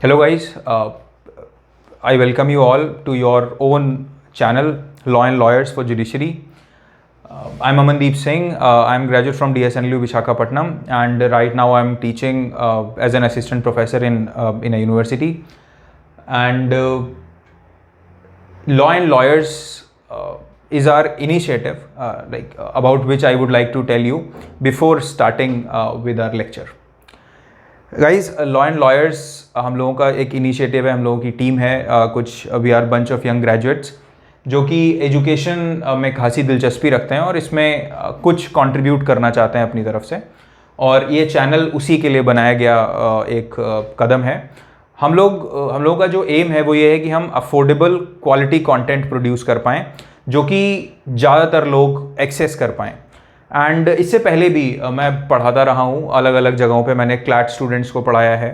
Hello guys, I welcome you all to your own channel, Law and Lawyers for Judiciary. I'm Amandeep Singh. I'm graduate from DSNLU Visakhapatnam, and right now I'm teaching as an assistant professor in a university. And Law and Lawyers is our initiative, about which I would like to tell you before starting with our lecture. Guys law and lawyers हम लोगों का एक initiative है, हम लोगों की team है, कुछ we are bunch of young graduates जो कि एजुकेशन में खासी दिलचस्पी रखते हैं और इसमें कुछ कंट्रीब्यूट करना चाहते हैं अपनी तरफ से, और ये चैनल उसी के लिए बनाया गया एक कदम है। हम लोगों का जो एम है वो ये है कि हम अफोर्डेबल क्वालिटी कंटेंट प्रोड्यूस कर पाएँ जो कि ज़्यादातर लोग एक्सेस कर पाएँ। एंड इससे पहले भी मैं पढ़ाता रहा हूँ अलग अलग जगहों पे। मैंने क्लैट स्टूडेंट्स को पढ़ाया है,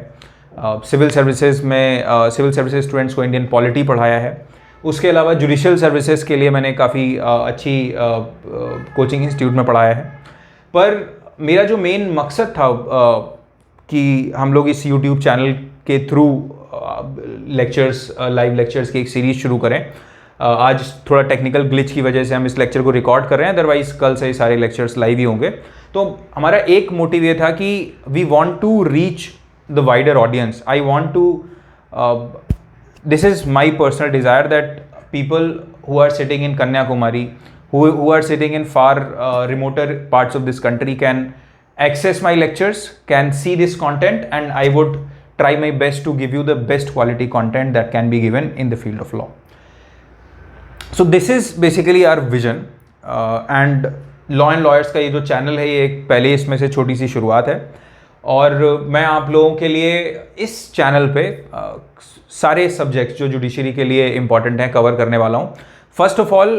सिविल सर्विसेज में सिविल सर्विसेज स्टूडेंट्स को इंडियन पॉलिटी पढ़ाया है। उसके अलावा जुडिशियल सर्विसेज के लिए मैंने काफ़ी अच्छी कोचिंग इंस्टीट्यूट में पढ़ाया है। पर मेरा जो मेन मकसद था कि हम लोग इस यूट्यूब चैनल के थ्रू लेक्चर्स, लाइव लेक्चर्स की एक सीरीज़ शुरू करें। आज थोड़ा टेक्निकल ग्लिच की वजह से हम इस लेक्चर को रिकॉर्ड कर रहे हैं, अदरवाइज कल से सारे लेक्चर्स लाइव ही होंगे। तो हमारा एक मोटिव ये था कि we want to reach the wider audience. I want to this is my personal desire that people who are sitting in Kanyakumari, who are sitting in far remoter parts of this country can access my lectures, can see this content, and I would try my best to give you the best quality content that can be given in the field of law. So this is basically our vision, and Law and Lawyers का ये जो channel है ये एक पहले इसमें से छोटी सी शुरुआत है, और मैं आप लोगों के लिए इस चैनल पे सारे सब्जेक्ट्स जो जुडिशरी के लिए इम्पॉर्टेंट हैं कवर करने वाला हूँ। फर्स्ट ऑफ ऑल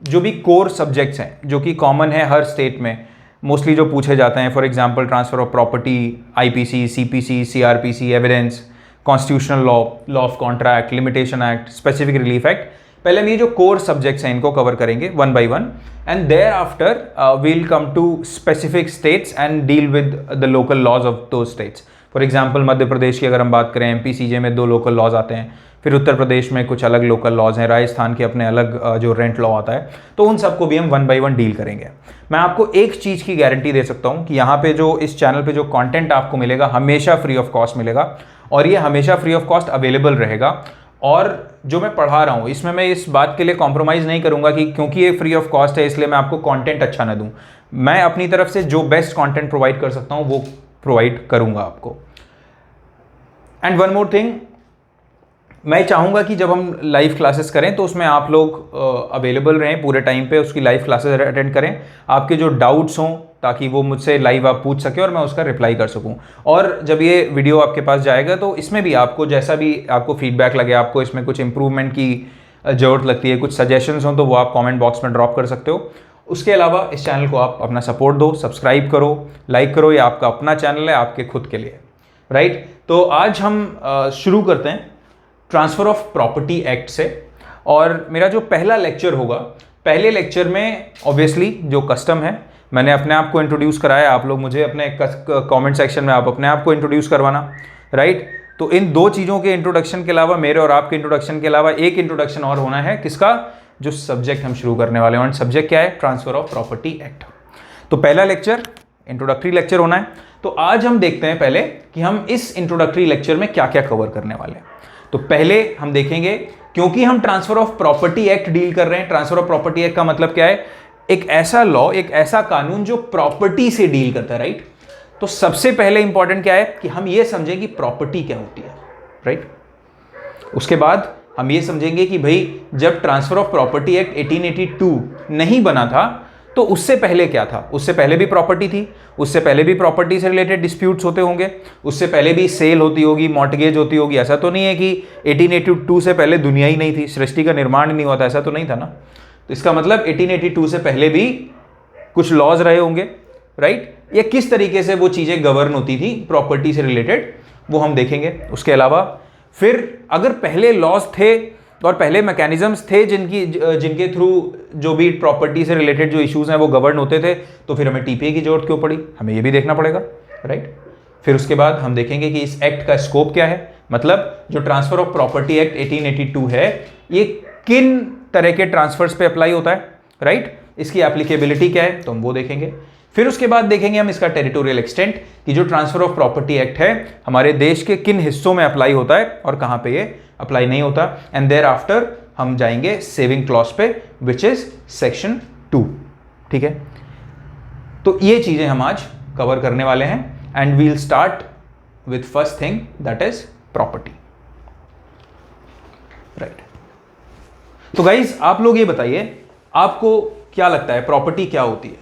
जो भी कोर सब्जेक्ट्स हैं जो कि कॉमन है हर स्टेट में, मोस्टली जो पूछे जाते हैं, for example transfer of property, IPC, CPC, CrPC, evidence, constitutional law, law of contract, limitation act, specific relief act. पहले हम ये जो कोर सब्जेक्ट्स हैं इनको कवर करेंगे one by one, and thereafter we'll come to specific states and deal with the local laws of those states. For example Madhya Pradesh की अगर हम बात करें, एमपी सीजे में 2 लोकल लॉज आते हैं, फिर उत्तर प्रदेश में कुछ अलग लोकल लॉज हैं, राजस्थान के अपने अलग जो रेंट लॉ आता है, तो उन सबको भी हम वन बाय वन डील करेंगे। मैं आपको एक चीज़ की गारंटी दे सकता हूँ कि यहाँ पे जो इस चैनल पे जो कंटेंट आपको मिलेगा हमेशा फ्री ऑफ कॉस्ट मिलेगा, और ये हमेशा फ्री ऑफ कॉस्ट अवेलेबल रहेगा। और जो मैं पढ़ा रहा हूँ इसमें मैं इस बात के लिए कॉम्प्रोमाइज़ नहीं करूँगा कि क्योंकि ये फ्री ऑफ कॉस्ट है इसलिए मैं आपको कंटेंट अच्छा ना दूँ। मैं अपनी तरफ से जो बेस्ट कंटेंट प्रोवाइड कर सकता हूँ वो प्रोवाइड करूँगा आपको। एंड वन मोर थिंग, मैं चाहूँगा कि जब हम लाइव क्लासेस करें तो उसमें आप लोग अवेलेबल रहें पूरे टाइम पे, उसकी लाइव क्लासेस अटेंड करें, आपके जो डाउट्स हों ताकि वो मुझसे लाइव आप पूछ सकें और मैं उसका रिप्लाई कर सकूं। और जब ये वीडियो आपके पास जाएगा तो इसमें भी आपको जैसा भी आपको फीडबैक लगे, आपको इसमें कुछ इंप्रूवमेंट की ज़रूरत लगती है, कुछ सजेशंस हों, तो वो आप कमेंट बॉक्स में ड्रॉप कर सकते हो। उसके अलावा इस चैनल को आप अपना सपोर्ट दो, सब्सक्राइब करो, लाइक करो। ये आपका अपना चैनल है, आपके खुद के लिए, राइट। तो आज हम शुरू करते हैं ट्रांसफ़र ऑफ प्रॉपर्टी एक्ट से, और मेरा जो पहला लेक्चर होगा, पहले लेक्चर में ऑब्वियसली जो कस्टम है मैंने अपने आप को इंट्रोड्यूस कराया, आप लोग मुझे अपने कमेंट सेक्शन में आप अपने आप को इंट्रोड्यूस करवाना, राइट। तो इन 2 चीज़ों के इंट्रोडक्शन के अलावा, मेरे और आपके इंट्रोडक्शन के अलावा एक इंट्रोडक्शन और होना है, किसका? जो सब्जेक्ट हम शुरू करने वाले हैं, और सब्जेक्ट क्या है? Transfer of property act. तो पहला लेक्चर इंट्रोडक्टरी लेक्चर होना है। तो आज हम देखते हैं पहले कि हम इस इंट्रोडक्टरी लेक्चर में क्या क्या कवर करने वाले हैं। तो पहले हम देखेंगे, क्योंकि हम transfer of property act deal कर रहे हैं, ट्रांसफ़र ऑफ प्रॉपर्टी एक्ट का मतलब क्या है? एक ऐसा लॉ, एक ऐसा कानून जो प्रॉपर्टी से डील करता है, राइट। तो सबसे पहले इंपॉर्टेंट क्या है कि हम ये समझें कि प्रॉपर्टी क्या होती है, राइट। उसके बाद हम ये समझेंगे कि भाई जब ट्रांसफ़र ऑफ प्रॉपर्टी एक्ट 1882 नहीं बना था तो उससे पहले क्या था? उससे पहले भी प्रॉपर्टी थी, उससे पहले भी प्रॉपर्टी से रिलेटेड डिस्प्यूट्स होते होंगे, उससे पहले भी सेल होती होगी, मॉर्टगेज होती होगी। ऐसा तो नहीं है कि 1882 से पहले दुनिया ही नहीं थी, सृष्टि का निर्माण नहीं हुआ था, ऐसा तो नहीं था ना। तो इसका मतलब 1882 से पहले भी कुछ लॉज रहे होंगे, राइट। या किस तरीके से वो चीज़ें गवर्न होती थी प्रॉपर्टी से रिलेटेड, वो हम देखेंगे। उसके अलावा फिर अगर पहले लॉज थे और पहले मैकेनिज्म्स थे जिनके थ्रू जो भी प्रॉपर्टी से रिलेटेड जो इश्यूज हैं वो गवर्न होते थे, तो फिर हमें टीपीए की जरूरत क्यों पड़ी? हमें ये भी देखना पड़ेगा, राइट। फिर उसके बाद हम देखेंगे कि इस एक्ट का स्कोप क्या है, मतलब जो ट्रांसफर ऑफ प्रॉपर्टी एक्ट 1882 है ये किन तरह के ट्रांसफर्स पे अप्लाई होता है, राइट? इसकी एप्लीकेबिलिटी क्या है तो हम वो देखेंगे। फिर उसके बाद देखेंगे हम इसका टेरिटोरियल एक्सटेंट कि जो ट्रांसफर ऑफ प्रॉपर्टी एक्ट है हमारे देश के किन हिस्सों में अप्लाई होता है और कहां पे ये अप्लाई नहीं होता। एंड देयर आफ्टर हम जाएंगे सेविंग क्लॉज पे विच इज सेक्शन 2, ठीक है? तो ये चीजें हम आज कवर करने वाले हैं and we'll start with first thing that is property, right? तो गाइज आप लोग ये बताइए आपको क्या लगता है प्रॉपर्टी क्या होती है,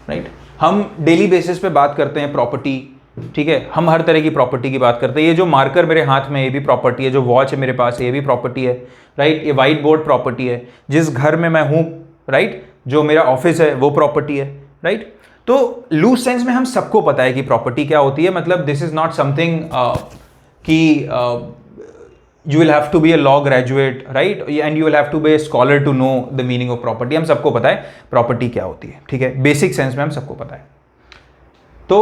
राइट? हम डेली बेसिस पे बात करते हैं प्रॉपर्टी, ठीक है? हम हर तरह की प्रॉपर्टी की बात करते हैं। ये जो मार्कर मेरे हाथ में ये भी प्रॉपर्टी है, जो वॉच है मेरे पास ये भी प्रॉपर्टी है, राइट? ये व्हाइट बोर्ड प्रॉपर्टी है, जिस घर में मैं हूं, राइट, जो मेरा ऑफिस है वो प्रॉपर्टी है, राइट? तो लूज सेंस में हम सबको पता है कि प्रॉपर्टी क्या होती है। मतलब दिस इज नॉट समथिंग कि you will have to be a law graduate, right? And you will have to be a scholar to know the meaning of property. हम सबको पता है प्रॉपर्टी क्या होती है, ठीक है? बेसिक सेंस में हम सबको पता है। तो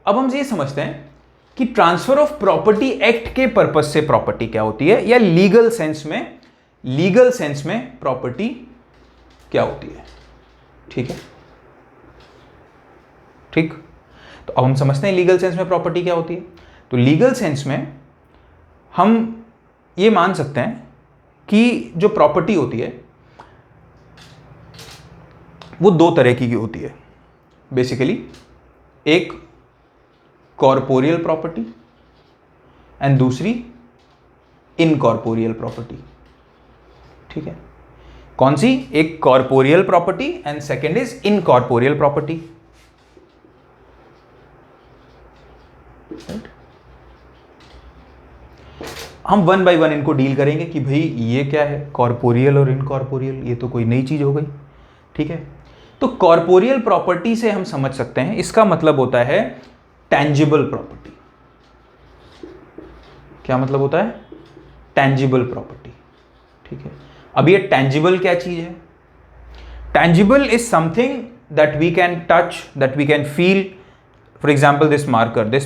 अब हम ये समझते हैं कि ट्रांसफर ऑफ प्रॉपर्टी एक्ट के पर्पस से प्रॉपर्टी क्या होती है, या लीगल सेंस में प्रॉपर्टी क्या होती है, ठीक है? ठीक, तो अब हम समझते हैं लीगल सेंस में प्रॉपर्टी क्या होती है। तो लीगल सेंस में हम ये मान सकते हैं कि जो प्रॉपर्टी होती है वो दो तरह की होती है बेसिकली, एक कॉर्पोरियल प्रॉपर्टी एंड दूसरी इनकॉर्पोरियल प्रॉपर्टी, ठीक है? कौन सी? एक corporeal property and second is incorporeal property, right? हम वन बाय वन इनको डील करेंगे कि भाई ये क्या है, कॉर्पोरियल और इनकॉर्पोरियल, ये तो कोई नई चीज हो गई, ठीक है? तो कॉर्पोरियल प्रॉपर्टी से हम समझ सकते हैं, इसका मतलब होता है टैंजिबल प्रॉपर्टी। क्या मतलब होता है? टैंजिबल प्रॉपर्टी, ठीक है? अब ये टैंजिबल क्या चीज है? Tangible is something that we can touch, that we can feel. For example this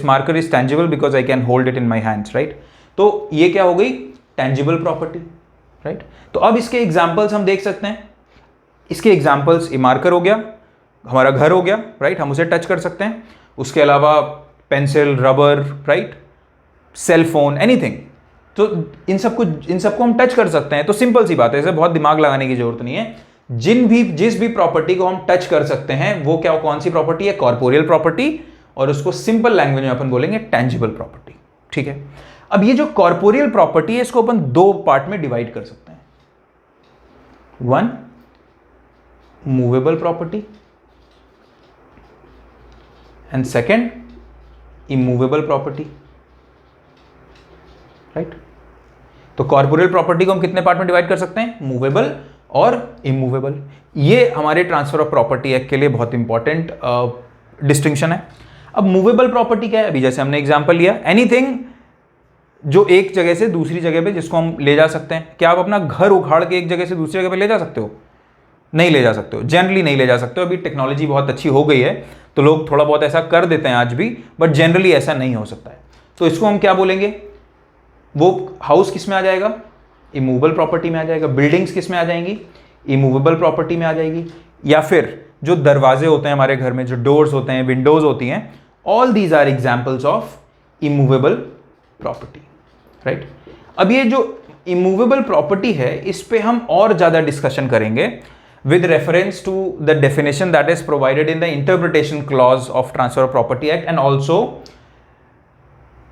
marker is tangible because I can hold it in my hands, right? तो ये क्या हो गई? Tangible property, right? तो अब इसके एग्जांपल्स हम देख सकते हैं। इसके एग्जांपल्स, ये मार्कर हो गया, हमारा घर हो गया, राइट? हम उसे टच कर सकते हैं। उसके अलावा pencil, rubber, right, cell phone, anything. तो इन सबको हम टच कर सकते हैं। तो सिंपल सी बात है, इसे बहुत दिमाग लगाने की जरूरत नहीं है। जिस भी प्रॉपर्टी को हम टच कर सकते हैं वो क्या, कौन सी प्रॉपर्टी है? कॉर्पोरियल प्रॉपर्टी, और उसको सिंपल लैंग्वेज में अपन बोलेंगे टैंजिबल प्रॉपर्टी, ठीक है? अब ये जो कॉर्पोरियल प्रॉपर्टी है इसको अपन दो पार्ट में डिवाइड कर सकते हैं। One, movable property and second, immovable property, right? तो कॉर्पोरियल प्रॉपर्टी को हम कितने पार्ट में डिवाइड कर सकते हैं? मूवेबल और इमूवेबल। ये हमारे ट्रांसफर ऑफ प्रॉपर्टी एक्ट के लिए बहुत इंपॉर्टेंट डिस्टिंक्शन है। अब मूवेबल प्रॉपर्टी क्या है? अभी जैसे हमने एग्जांपल लिया, एनीथिंग जो एक जगह से दूसरी जगह पे जिसको हम ले जा सकते हैं। क्या आप अपना घर उखाड़ के एक जगह से दूसरी जगह पे ले जा सकते हो? नहीं ले जा सकते हो, जनरली नहीं ले जा सकते हो। अभी टेक्नोलॉजी बहुत अच्छी हो गई है तो लोग थोड़ा बहुत ऐसा कर देते हैं आज भी, बट जनरली ऐसा नहीं हो सकता है। तो इसको हम क्या बोलेंगे? वो हाउस किस में आ जाएगा? इमूवेबल प्रॉपर्टी में आ जाएगा। बिल्डिंग्स किस में आ जाएंगी? इमूवेबल प्रॉपर्टी में आ जाएगी। या फिर जो दरवाजे होते हैं हमारे घर में, जो डोर्स होते हैं, विंडोज होती हैं, all these are examples of immovable property, right? अब ये जो इमूवेबल प्रॉपर्टी है इस पे हम और ज्यादा डिस्कशन करेंगे with reference to the definition that is provided in the interpretation clause of transfer of property act and also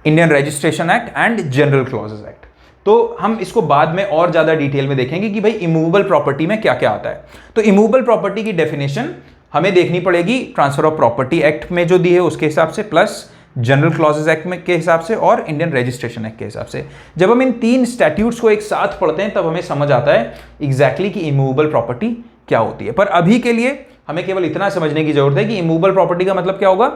Indian Registration Act and General Clauses Act। तो हम इसको बाद में और ज्यादा डिटेल में देखेंगे कि भाई इमूवेबल प्रॉपर्टी में क्या क्या आता है। तो इमूवेबल प्रॉपर्टी की डेफिनेशन हमें देखनी पड़ेगी ट्रांसफर ऑफ प्रॉपर्टी एक्ट में जो दी है उसके हिसाब से, प्लस जनरल क्लॉजेज एक्ट में के हिसाब से और इंडियन रजिस्ट्रेशन एक्ट के हिसाब से। जब हम इन तीन स्टैट्यूट्स को एक साथ पढ़ते हैं तब हमें समझ आता है एग्जैक्टली कि इमूवेबल प्रॉपर्टी क्या होती है। पर अभी के लिए हमें केवल इतना समझने की जरूरत है कि इमूवेबल प्रॉपर्टी का मतलब क्या होगा,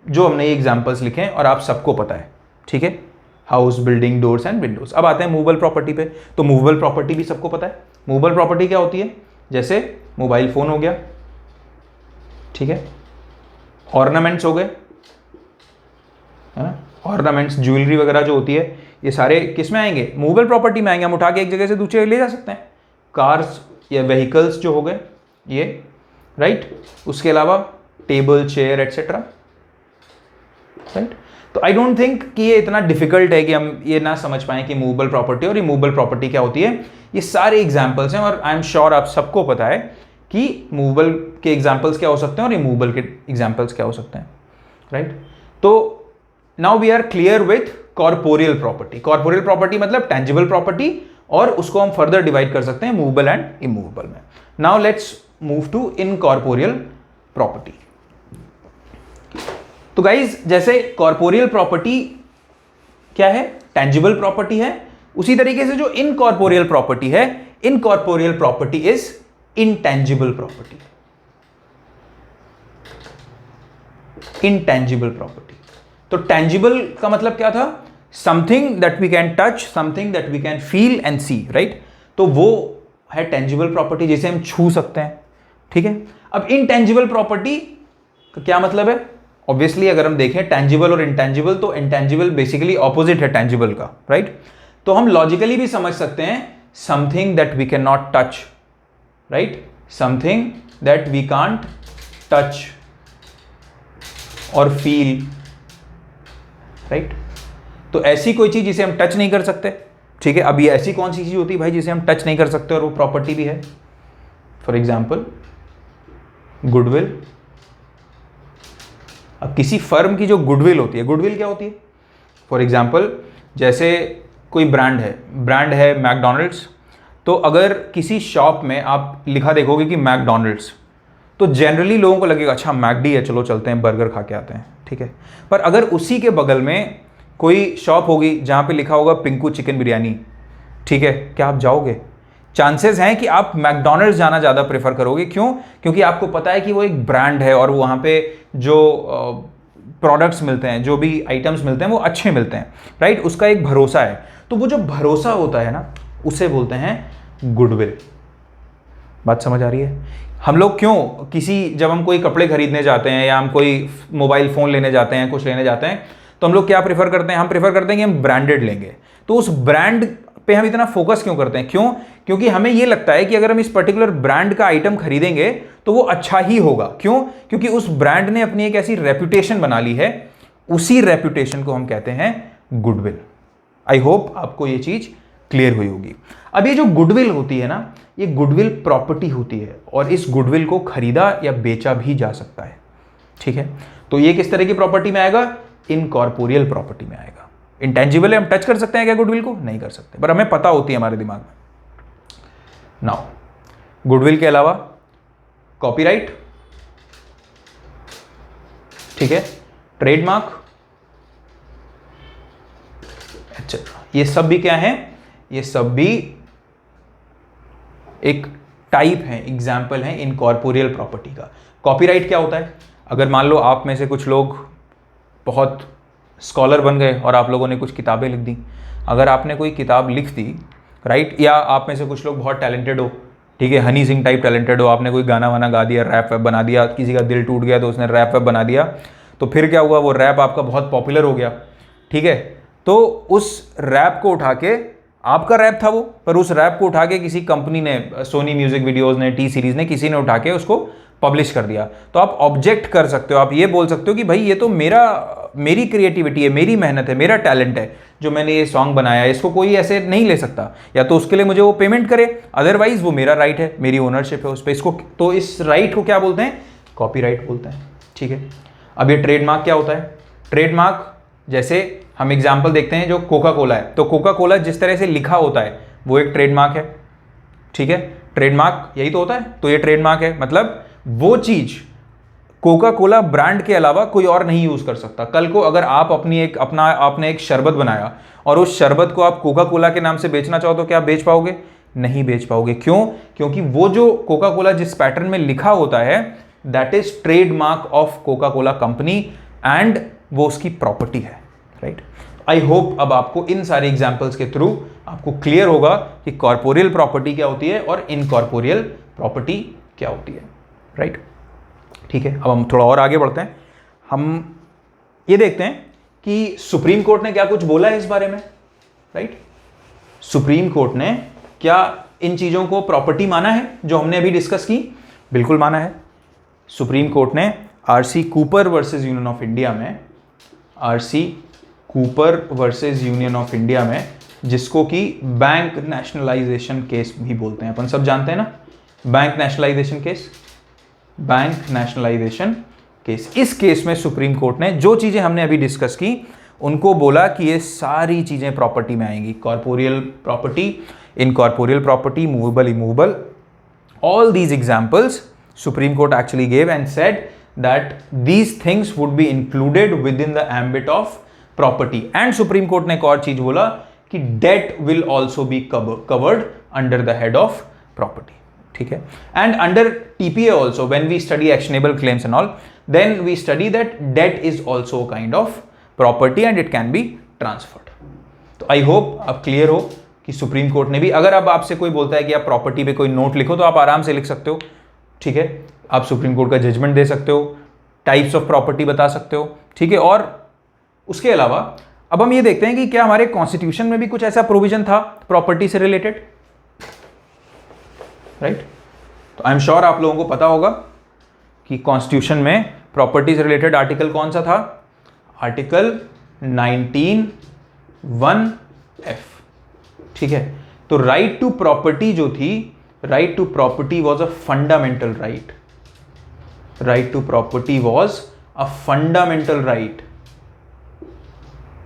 जो हमने ये एग्जांपल्स लिखे हैं और आप सबको पता है, ठीक है? House, building, doors and Windows. अब आते हैं मूवेबल प्रॉपर्टी पे। तो मूवेबल प्रॉपर्टी भी सबको पता है। मूवेबल प्रॉपर्टी क्या होती है? जैसे मोबाइल फोन हो गया, ठीक है, ऑर्नामेंट्स हो गए, है ना, ऑर्नामेंट्स, ज्वेलरी वगैरह जो होती है, ये सारे किस में आएंगे? मूवेबल प्रॉपर्टी में आएंगे। हम उठा के एक जगह से दूसरी जगह ले जा सकते हैं। कार्स या व्हीकल्स जो हो गए ये, राइट। उसके अलावा टेबल, चेयर एटसेट्रा, राइट। तो आई डोंट थिंक कि ये इतना डिफिकल्ट है कि हम ये ना समझ पाएं कि मूवेबल प्रॉपर्टी और इमूवेबल प्रॉपर्टी क्या होती है। ये सारे एग्जाम्पल्स हैं और आई एम श्योर आप सबको पता है कि मूवेबल के एग्जाम्पल्स क्या हो सकते हैं और इमूवेबल के एग्जाम्पल्स क्या हो सकते हैं, राइट। तो now we are clear with corporeal property. Corporeal property मतलब टेंजिबल प्रॉपर्टी, और उसको हम फर्दर डिवाइड कर सकते हैं मूवेबल एंड इमूवेबल में। Now let's move to incorporeal property. तो गाइज, जैसे कॉर्पोरियल प्रॉपर्टी क्या है? टेंजिबल प्रॉपर्टी है। उसी तरीके से जो इनकॉर्पोरियल प्रॉपर्टी है, incorporeal property is intangible property. Intangible property, तो टेंजिबल का मतलब क्या था? Something that we can touch, something that we can feel and see, right. तो वो है टेंजिबल प्रॉपर्टी, जिसे हम छू सकते हैं, ठीक है। अब इंटेंजिबल प्रॉपर्टी का क्या मतलब है? ऑब्वियसली अगर हम देखें टेंजिबल और इंटेंजिबल, तो इंटेंजिबल बेसिकली ऑपोजिट है टेंजिबल का, राइट। तो हम लॉजिकली भी समझ सकते हैं something that we can not touch, right, something that we can't touch और फील, राइट। तो ऐसी कोई चीज जिसे हम टच नहीं कर सकते, ठीक है। अब ये ऐसी कौन सी चीज होती है भाई जिसे हम टच नहीं कर सकते और वो प्रॉपर्टी भी है? For example goodwill. अब किसी फर्म की जो गुडविल होती है, गुडविल क्या होती है? फॉर एग्जाम्पल जैसे कोई ब्रांड है मैकडोनल्ड्स। तो अगर किसी शॉप में आप लिखा देखोगे कि मैकडोनल्ड्स, तो जनरली लोगों को लगेगा अच्छा मैकडी है, चलो चलते हैं बर्गर खा के आते हैं, ठीक है। पर अगर उसी के बगल में कोई शॉप होगी जहाँ पे लिखा होगा पिंकू चिकन बिरयानी, ठीक है, क्या आप जाओगे? चांसेस हैं कि आप मैकडोनल्ड्स जाना ज़्यादा प्रेफर करोगे। क्यों? क्योंकि आपको पता है कि वो एक ब्रांड है और वहाँ पे जो प्रोडक्ट्स मिलते हैं, जो भी आइटम्स मिलते हैं वो अच्छे मिलते हैं, राइट। उसका एक भरोसा है। तो वो जो भरोसा होता है ना, उसे बोलते हैं गुडविल। बात समझ आ रही है? हम लोग क्यों जब हम कोई कपड़े खरीदने जाते हैं या हम कोई मोबाइल फ़ोन लेने जाते हैं, कुछ लेने जाते हैं, तो हम लोग क्या प्रेफर करते हैं? हम प्रेफर करते हैं कि हम ब्रांडेड लेंगे। तो उस ब्रांड पे हम इतना फोकस क्यों करते हैं? क्यों? क्योंकि हमें ये लगता है कि अगर हम इस पर्टिकुलर ब्रांड का आइटम खरीदेंगे तो वो अच्छा ही होगा। क्यों? क्योंकि उस ब्रांड ने अपनी एक ऐसी रेपुटेशन बना ली है, उसी रेपुटेशन को हम कहते हैं गुडविल। आई होप आपको ये चीज क्लियर हुई होगी। अब ये जो गुडविल होती है ना, ये गुडविल प्रॉपर्टी होती है और इस गुडविल को खरीदा या बेचा भी जा सकता है, ठीक है। तो ये किस तरह की प्रॉपर्टी में आएगा? इनकॉर्पोरियल प्रॉपर्टी में आएगा। इंटेंजिबल है, हम टच कर सकते हैं क्या गुडविल को? नहीं कर सकते, पर हमें पता होती है हमारे दिमाग में। नाउ गुडविल के अलावा कॉपीराइट, ठीक है, ट्रेडमार्क, एक्सेट्रा, ये सब भी क्या है? ये सब भी एक टाइप है, एग्जाम्पल है इनकॉर्पोरियल प्रॉपर्टी का। कॉपीराइट क्या होता है? अगर मान लो आप में से कुछ लोग बहुत स्कॉलर बन गए और आप लोगों ने कुछ किताबें लिख दी। अगर आपने कोई किताब लिख दी, राइट, या आप में से कुछ लोग बहुत टैलेंटेड हो, ठीक है, हनी सिंह टाइप टैलेंटेड हो, आपने कोई गाना वाना गा दिया, रैप वैप बना दिया, किसी का दिल टूट गया तो उसने रैप वैप बना दिया, तो फिर क्या हुआ? वो रैप आपका बहुत पॉपुलर हो गया, ठीक है। तो उस रैप को उठा के, आपका रैप था वो, पर उस रैप को उठा के किसी कंपनी ने, सोनी म्यूजिक वीडियोज़ ने, टी सीरीज़ ने, किसी ने उठा के उसको पब्लिश कर दिया। तो आप ऑब्जेक्ट कर सकते हो, आप ये बोल सकते हो कि भाई ये तो मेरी क्रिएटिविटी है, मेरी मेहनत है, मेरा टैलेंट है जो मैंने ये सॉन्ग बनाया है, इसको कोई ऐसे नहीं ले सकता। या तो उसके लिए मुझे वो पेमेंट करे, अदरवाइज वो मेरा राइट है, मेरी ओनरशिप है उस पर, इसको, तो इस राइट को क्या बोलते हैं? कॉपीराइट बोलते हैं, ठीक है। अब ये ट्रेडमार्क क्या होता है? ट्रेडमार्क, जैसे हम एग्जाम्पल देखते हैं, जो कोका कोला है, तो कोका कोला जिस तरह से लिखा होता है वो एक ट्रेडमार्क है, ठीक है। ट्रेडमार्क यही तो होता है, तो ये ट्रेडमार्क है, मतलब वो चीज कोका कोला ब्रांड के अलावा कोई और नहीं यूज कर सकता। कल को अगर आप आपने एक शरबत बनाया और उस शरबत को आप कोका कोला के नाम से बेचना चाहो तो क्या बेच पाओगे? नहीं बेच पाओगे। क्यों? क्योंकि वो जो कोका कोला जिस पैटर्न में लिखा होता है, that is trademark of Coca Cola company and वो उसकी प्रॉपर्टी है, राइट। आई होप अब आपको इन सारे एग्जाम्पल्स के थ्रू आपको क्लियर होगा कि कॉर्पोरियल प्रॉपर्टी क्या होती है और इनकॉर्पोरियल प्रॉपर्टी क्या होती है, राइट। ठीक है, अब हम थोड़ा और आगे बढ़ते हैं। हम ये देखते हैं कि सुप्रीम कोर्ट ने क्या कुछ बोला है इस बारे में, राइट? सुप्रीम कोर्ट ने क्या इन चीजों को प्रॉपर्टी माना है जो हमने अभी डिस्कस की? बिल्कुल माना है। सुप्रीम कोर्ट ने RC Cooper versus Union of India में, RC Cooper versus Union of India में, जिसको कि बैंक नेशनलाइजेशन केस भी बोलते हैं, अपन सब जानते हैं ना, bank nationalisation case, bank nationalisation case. इस केस में सुप्रीम कोर्ट ने जो चीजें हमने अभी डिस्कस की उनको बोला कि ये सारी चीजें प्रॉपर्टी में आएंगी, corporeal property, incorporeal property, movable, immovable, all these examples Supreme Court actually gave and said that these things would be included within the ambit of property. And Supreme Court ने एक और चीज बोला कि debt will also be covered under the head of property. ठीक है? And under TPA also, when we study actionable claims and all, then we study that debt is also a kind of property and it can be transferred. तो I hope अब clear हो कि supreme court ने भी, अगर अब आपसे कोई बोलता है कि आप प्रॉपर्टी पे कोई नोट लिखो तो आप आराम से लिख सकते हो, ठीक है? आप सुप्रीम कोर्ट का जजमेंट दे सकते हो, टाइप्स ऑफ प्रॉपर्टी बता सकते हो, ठीक है? और उसके अलावा अब हम ये देखते हैं कि क्या हमारे कॉन्स्टिट्यूशन में भी कुछ ऐसा प्रोविजन था प्रॉपर्टी से रिलेटेड, राइट? तो आई एम श्योर आप लोगों को पता होगा कि कॉन्स्टिट्यूशन में प्रॉपर्टी से रिलेटेड आर्टिकल कौन सा था? आर्टिकल 19(1)(f, ठीक है? तो राइट टू प्रॉपर्टी जो थी, right to property was a fundamental right, right to property was a fundamental right,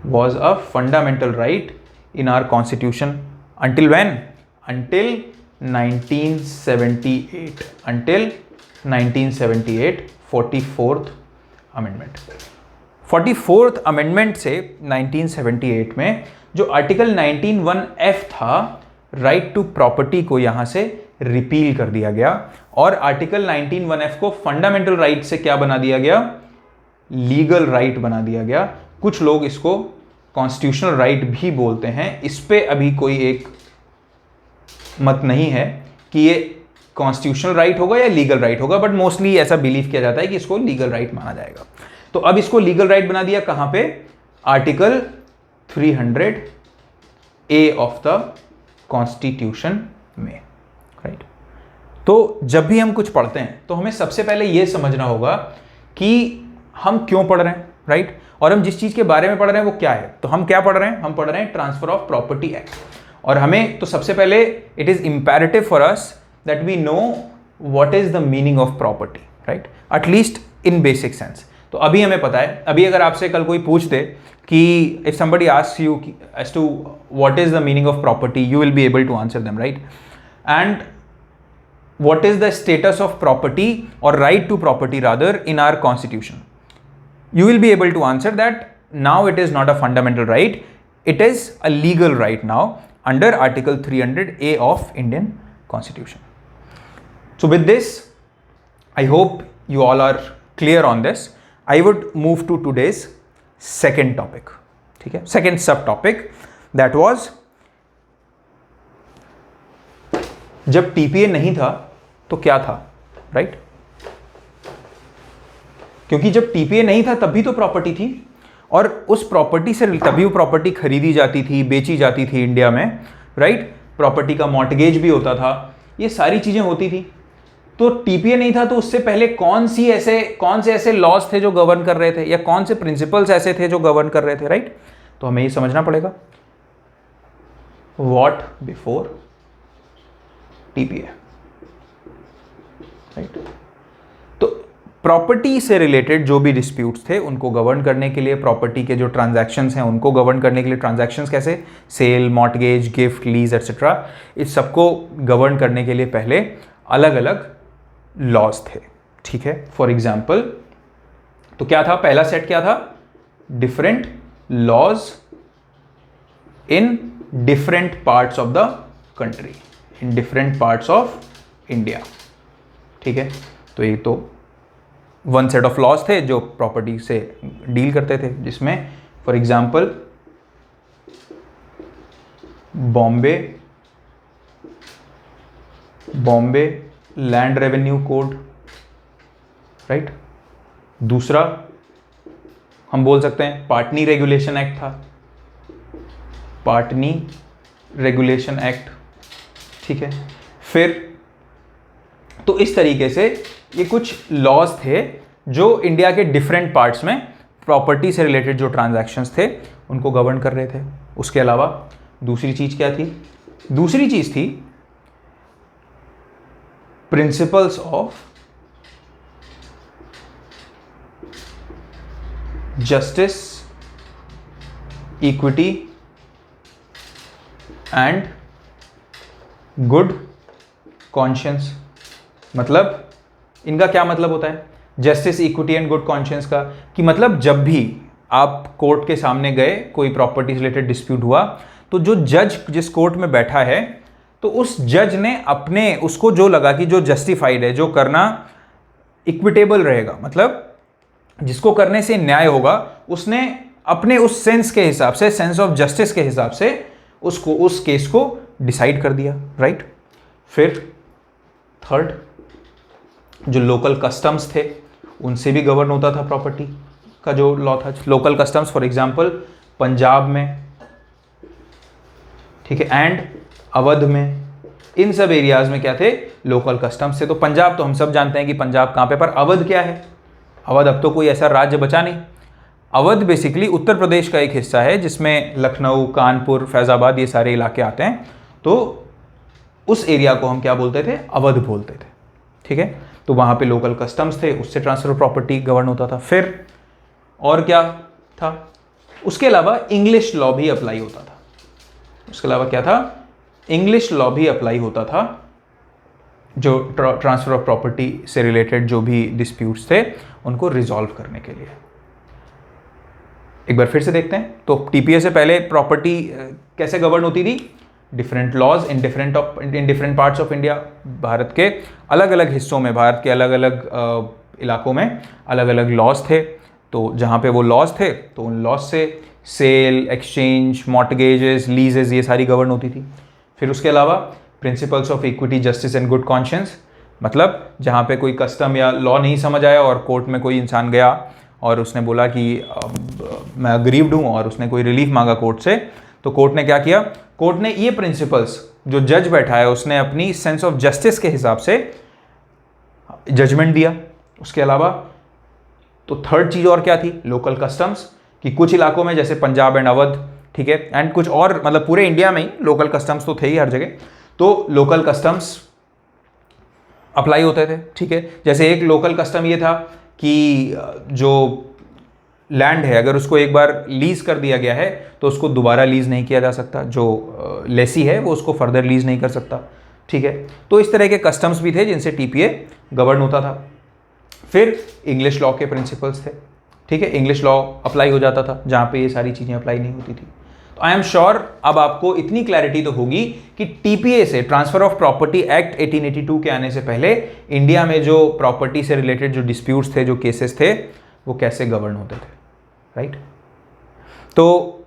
was a fundamental right in our constitution until when? Until 1978, until 1978 44th amendment. 44th amendment से 1978 में जो article 19(1)(f था, right to property को यहां से repeal कर दिया गया और आर्टिकल 19(1)(f को फंडामेंटल राइट से क्या बना दिया गया? लीगल राइट बना दिया गया। कुछ लोग इसको कॉन्स्टिट्यूशनल राइट भी बोलते हैं। इस पे अभी कोई एक मत नहीं है कि ये कॉन्स्टिट्यूशनल राइट होगा या लीगल राइट होगा, बट मोस्टली ऐसा बिलीव किया जाता है कि इसको लीगल राइट माना जाएगा। तो अब इसको लीगल राइट बना दिया कहां पे? Article 300A of the constitution में, राइट? तो जब भी हम कुछ पढ़ते हैं तो हमें सबसे पहले यह समझना होगा कि हम क्यों पढ़ रहे हैं, राइट? और हम जिस चीज के बारे में पढ़ रहे हैं वो क्या है। तो हम क्या पढ़ रहे हैं? हम पढ़ रहे हैं ट्रांसफर ऑफ प्रॉपर्टी एक्ट। और हमें तो सबसे पहले it is imperative for us that we know what is the meaning of property, right? At least in basic sense. तो अभी हमें पता है, अभी अगर आपसे कल कोई पूछ दे कि if somebody asks you as to what is the meaning of property, you will be able to answer them, right? And what is the status of property or right to property rather in our constitution, you will be able to answer that now it is not a fundamental right, it is a legal right now under article 300A of Indian constitution. So with this I hope you all are clear on this. I would move to today's second topic, ठीक है? second sub topic, that was जब TPA नहीं था तो क्या था, right? क्योंकि जब टीपीए नहीं था तब भी तो प्रॉपर्टी थी और उस प्रॉपर्टी से तभी वो प्रॉपर्टी खरीदी जाती थी, बेची जाती थी इंडिया में, राइट? प्रॉपर्टी का मॉर्टगेज भी होता था, ये सारी चीजें होती थी। तो टीपीए नहीं था तो उससे पहले कौन से ऐसे लॉज थे जो गवर्न कर रहे थे या कौन से प्रिंसिपल्स ऐसे थे जो गवर्न कर रहे थे, राइट? तो हमें ये समझना पड़ेगा व्हाट बिफोर टीपीए, राइट? तो प्रॉपर्टी से रिलेटेड जो भी डिस्प्यूट्स थे उनको गवर्न करने के लिए, प्रॉपर्टी के जो ट्रांजैक्शंस हैं उनको गवर्न करने के लिए, ट्रांजैक्शंस कैसे, sale, mortgage, gift, lease etcetera, इस सबको गवर्न करने के लिए पहले अलग अलग लॉज थे, ठीक है? फॉर एग्जाम्पल तो क्या था? पहला सेट क्या था? Different laws in different parts of the country, in different parts of India, ठीक है? तो ये तो वन सेट ऑफ लॉज थे जो प्रॉपर्टी से डील करते थे, जिसमें for example Bombay land revenue code, right? दूसरा हम बोल सकते हैं पाटनी रेगुलेशन एक्ट था, पाटनी रेगुलेशन एक्ट, ठीक है। फिर तो इस तरीके से ये कुछ लॉज थे जो इंडिया के डिफरेंट पार्ट्स में प्रॉपर्टी से रिलेटेड जो ट्रांजैक्शंस थे उनको गवर्न कर रहे थे। उसके अलावा दूसरी चीज क्या थी? दूसरी चीज थी principles of justice, equity and good conscience. मतलब इनका क्या मतलब होता है justice, equity and good conscience का? कि मतलब जब भी आप कोर्ट के सामने गए, कोई प्रॉपर्टी रिलेटेड डिस्प्यूट हुआ, तो जो जज जिस कोर्ट में बैठा है, तो उस जज ने अपने उसको जो लगा कि जो जस्टिफाइड है, जो करना इक्विटेबल रहेगा, मतलब जिसको करने से न्याय होगा, उसने अपने उस सेंस के हिसाब से, सेंस ऑफ जस्टिस के हिसाब से उसको उस केस को डिसाइड कर दिया, राइट। फिर थर्ड, जो लोकल कस्टम्स थे उनसे भी गवर्न होता था प्रॉपर्टी का जो लॉ था। Local customs for example Punjab में, ठीक है, एंड अवध में, इन सब एरियाज में क्या थे? लोकल कस्टम्स थे। तो पंजाब तो हम सब जानते हैं कि पंजाब कहाँ पे, पर अवध क्या है? अवध अब तो कोई ऐसा राज्य बचा नहीं। अवध बेसिकली उत्तर प्रदेश का एक हिस्सा है जिसमें लखनऊ, कानपुर, फैज़ाबाद ये सारे इलाके आते हैं। तो उस एरिया को हम क्या बोलते थे? अवध बोलते थे, ठीक है। तो वहाँ पे लोकल कस्टम्स थे, उससे ट्रांसफर प्रॉपर्टी गवर्न होता था। फिर और क्या था? उसके अलावा इंग्लिश लॉ भी अप्लाई होता था। उसके अलावा क्या था? इंग्लिश लॉ भी अप्लाई होता था, जो ट्रांसफर ऑफ प्रॉपर्टी से रिलेटेड जो भी डिस्प्यूट्स थे उनको रिजॉल्व करने के लिए। एक बार फिर से देखते हैं। तो टीपीए से पहले प्रॉपर्टी कैसे गवर्न होती थी? Different laws in different parts of India. Bharat के अलग अलग हिस्सों में, भारत के अलग अलग इलाकों में अलग अलग लॉज थे। तो जहाँ पे वो लॉज थे तो उन लॉज से सेल, एक्सचेंज, मॉर्टगेजेस, लीजेस, ये सारी गवर्न होती थी। फिर उसके अलावा principles of equity, justice and good conscience, मतलब जहाँ पे कोई कस्टम या लॉ नहीं समझ आया और कोर्ट में कोई इंसान गया और उसने बोला कि मैं अग्रीव्ड हूँ और उसने कोई रिलीफ मांगा कोर्ट से, तो कोर्ट ने क्या किया? कोर्ट ने ये प्रिंसिपल्स, जो जज बैठा है उसने अपनी सेंस ऑफ जस्टिस के हिसाब से जजमेंट दिया। उसके अलावा तो थर्ड चीज़ और क्या थी? लोकल कस्टम्स, कि कुछ इलाकों में जैसे पंजाब एंड अवध, ठीक है, एंड कुछ और, मतलब पूरे इंडिया में ही लोकल कस्टम्स तो थे ही हर जगह, तो लोकल कस्टम्स अप्लाई होते थे, ठीक है। जैसे एक लोकल कस्टम ये था कि जो लैंड है अगर उसको एक बार लीज कर दिया गया है तो उसको दोबारा लीज नहीं किया जा सकता, जो लेसी है वो उसको फर्दर लीज नहीं कर सकता, ठीक है। तो इस तरह के कस्टम्स भी थे जिनसे टीपीए गवर्न होता था। फिर इंग्लिश लॉ के प्रिंसिपल्स थे, ठीक है, इंग्लिश लॉ अप्लाई हो जाता था जहाँ पे ये सारी चीज़ें अप्लाई नहीं होती थी। तो आई एम श्योर अब आपको इतनी क्लैरिटी तो होगी कि टीपीए से, ट्रांसफर ऑफ प्रॉपर्टी एक्ट 1882 के आने से पहले इंडिया में जो प्रॉपर्टी से रिलेटेड जो डिस्प्यूट्स थे, जो केसेस थे, वो कैसे गवर्न होते थे, राइट। तो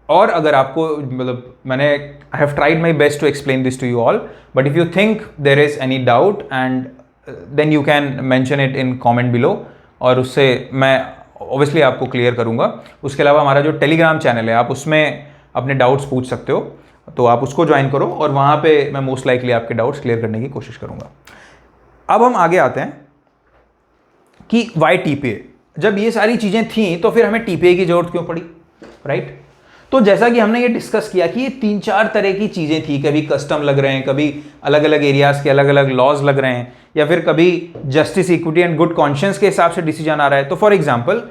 और अगर आपको, मतलब मैंने, I have tried my best to explain this to you all, but if you think there is any doubt and then you can mention it in comment below, और उससे मैं ऑब्वियसली आपको क्लियर करूंगा। उसके अलावा हमारा जो टेलीग्राम चैनल है, आप उसमें अपने डाउट्स पूछ सकते हो, तो आप उसको ज्वाइन करो और वहाँ पे मैं मोस्ट लाइकली आपके डाउट्स क्लियर करने की कोशिश करूँगा। अब हम आगे आते हैं कि वाई टीपीए। जब ये सारी चीज़ें थी तो फिर हमें टीपीए की जरूरत क्यों पड़ी, राइट। तो जैसा कि हमने ये डिस्कस किया कि ये 3-4 तरह की चीज़ें थी, कभी कस्टम लग रहे हैं, कभी अलग अलग एरियाज़ के अलग अलग लॉज लग रहे हैं, या फिर कभी justice, equity and good conscience के हिसाब से डिसीजन आ रहा है। तो फॉर एग्जांपल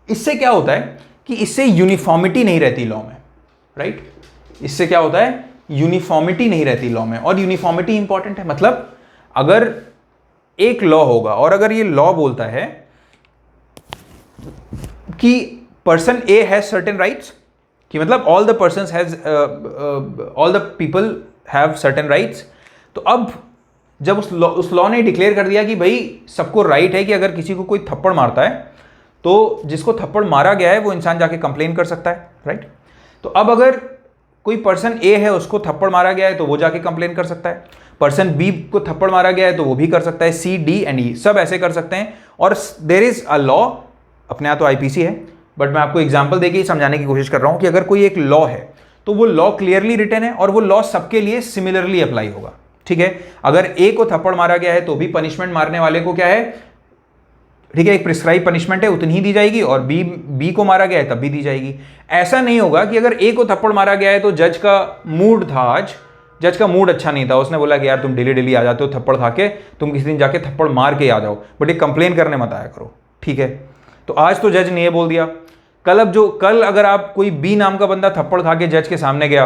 इससे क्या होता है कि इससे यूनिफॉर्मिटी नहीं रहती लॉ में, राइट। इससे क्या होता है? यूनिफॉर्मिटी नहीं रहती लॉ में, और यूनिफॉर्मिटी इंपॉर्टेंट है। मतलब अगर एक लॉ होगा और अगर ये लॉ बोलता है कि person A has certain rights, कि मतलब all the persons has, all the people have certain rights, तो अब जब उस लॉ ने डिक्लेयर कर दिया कि भाई सबको राइट है कि अगर किसी को कोई थप्पड़ मारता है तो जिसको थप्पड़ मारा गया है वो इंसान जाके कंप्लेन कर सकता है, राइट। तो अब अगर कोई पर्सन ए है, उसको थप्पड़ मारा गया है तो वो जाके कंप्लेन कर सकता है, पर्सन बी को थप्पड़ मारा गया है तो वो भी कर सकता है, सी, डी एंड ई सब ऐसे कर सकते हैं। और देयर इज अ लॉ, अपने यहाँ तो आईपीसी है, बट मैं आपको एग्जाम्पल देके ही समझाने की कोशिश कर रहा हूं कि अगर कोई एक लॉ है तो वो लॉ क्लियरली रिटन है और वो लॉ सबके लिए सिमिलरली अप्लाई होगा। ठीक है, अगर ए को थप्पड़ मारा गया है तो भी पनिशमेंट मारने वाले को क्या है, ठीक है, एक प्रिस्क्राइब पनिशमेंट है उतनी ही दी जाएगी, और बी को मारा गया है तब भी दी जाएगी। ऐसा नहीं होगा कि अगर ए को थप्पड़ मारा गया है तो जज का मूड था, आज जज का मूड अच्छा नहीं था, उसने बोला कि यार तुम डेली डेली आ जाते हो थप्पड़ खा के, तुम किसी दिन जाके थप्पड़ मार के आ जाओ, बट एक कंप्लेन करने मत आया करो। ठीक है, तो आज तो जज ने ये बोल दिया, कल अगर आप कोई बी नाम का बंदा थप्पड़ खा के जज के सामने गया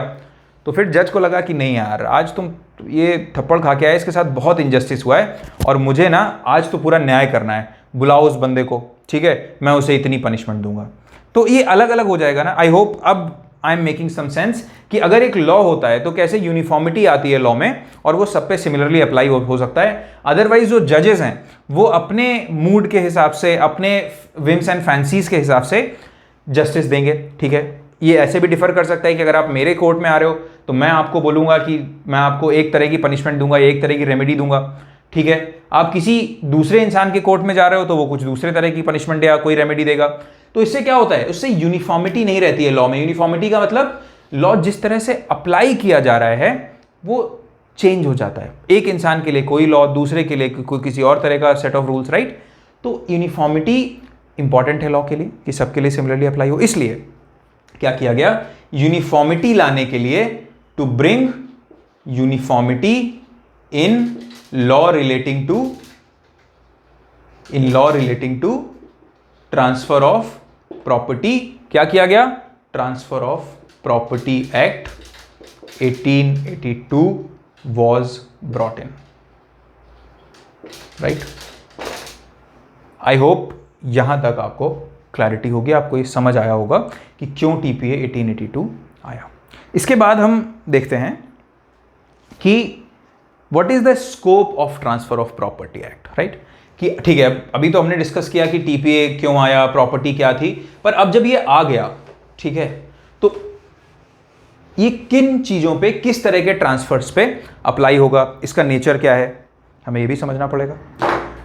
तो फिर जज को लगा कि नहीं यार आज तुम ये थप्पड़ खा के आए, इसके साथ बहुत इनजस्टिस हुआ है और मुझे ना आज तो पूरा न्याय करना है, बुलाओ उस बंदे को, ठीक है, मैं उसे इतनी पनिशमेंट दूंगा। तो ये अलग अलग हो जाएगा ना। आई होप अब I am making some sense कि अगर एक लॉ होता है तो कैसे यूनिफॉर्मिटी आती है लॉ में और वो सब पे सिमिलरली अप्लाई हो सकता है। अदरवाइज जो जजेस हैं वो अपने मूड के हिसाब से, अपने विम्स एंड फैंसीज के हिसाब से जस्टिस देंगे। ठीक है, ये ऐसे भी डिफर कर सकता है कि अगर आप मेरे कोर्ट में आ रहे हो तो मैं आपको बोलूंगा कि मैं आपको एक तरह की पनिशमेंट दूंगा, एक तरह की रेमेडी दूंगा। ठीक है, आप किसी दूसरे इंसान के कोर्ट में जा रहे हो तो वो कुछ दूसरे तरह की पनिशमेंट या कोई रेमेडी देगा। तो इससे क्या होता है, उससे यूनिफॉर्मिटी नहीं रहती है लॉ में। यूनिफॉर्मिटी का मतलब लॉ जिस तरह से अप्लाई किया जा रहा है वो चेंज हो जाता है, एक इंसान के लिए कोई लॉ, दूसरे के लिए कोई किसी और तरह का सेट ऑफ रूल्स, राइट। तो यूनिफॉर्मिटी इंपॉर्टेंट है लॉ के लिए कि सबके लिए सिमिलरली अप्लाई हो। इसलिए क्या किया गया, यूनिफॉर्मिटी लाने के लिए, to bring uniformity in law relating to transfer of property, क्या किया गया, transfer of property act 1882 was brought in, right. I hope यहां तक आपको क्लैरिटी होगी, आपको ये समझ आया होगा कि क्यों टीपीए 1882 आया। इसके बाद हम देखते हैं कि what is the scope of transfer of property act, right. कि ठीक है, अभी तो हमने डिस्कस किया कि टीपीए क्यों आया, प्रॉपर्टी क्या थी, पर अब जब ये आ गया, ठीक है, तो ये किन चीजों पे, किस तरह के ट्रांसफर्स पे अप्लाई होगा, इसका नेचर क्या है, हमें ये भी समझना पड़ेगा।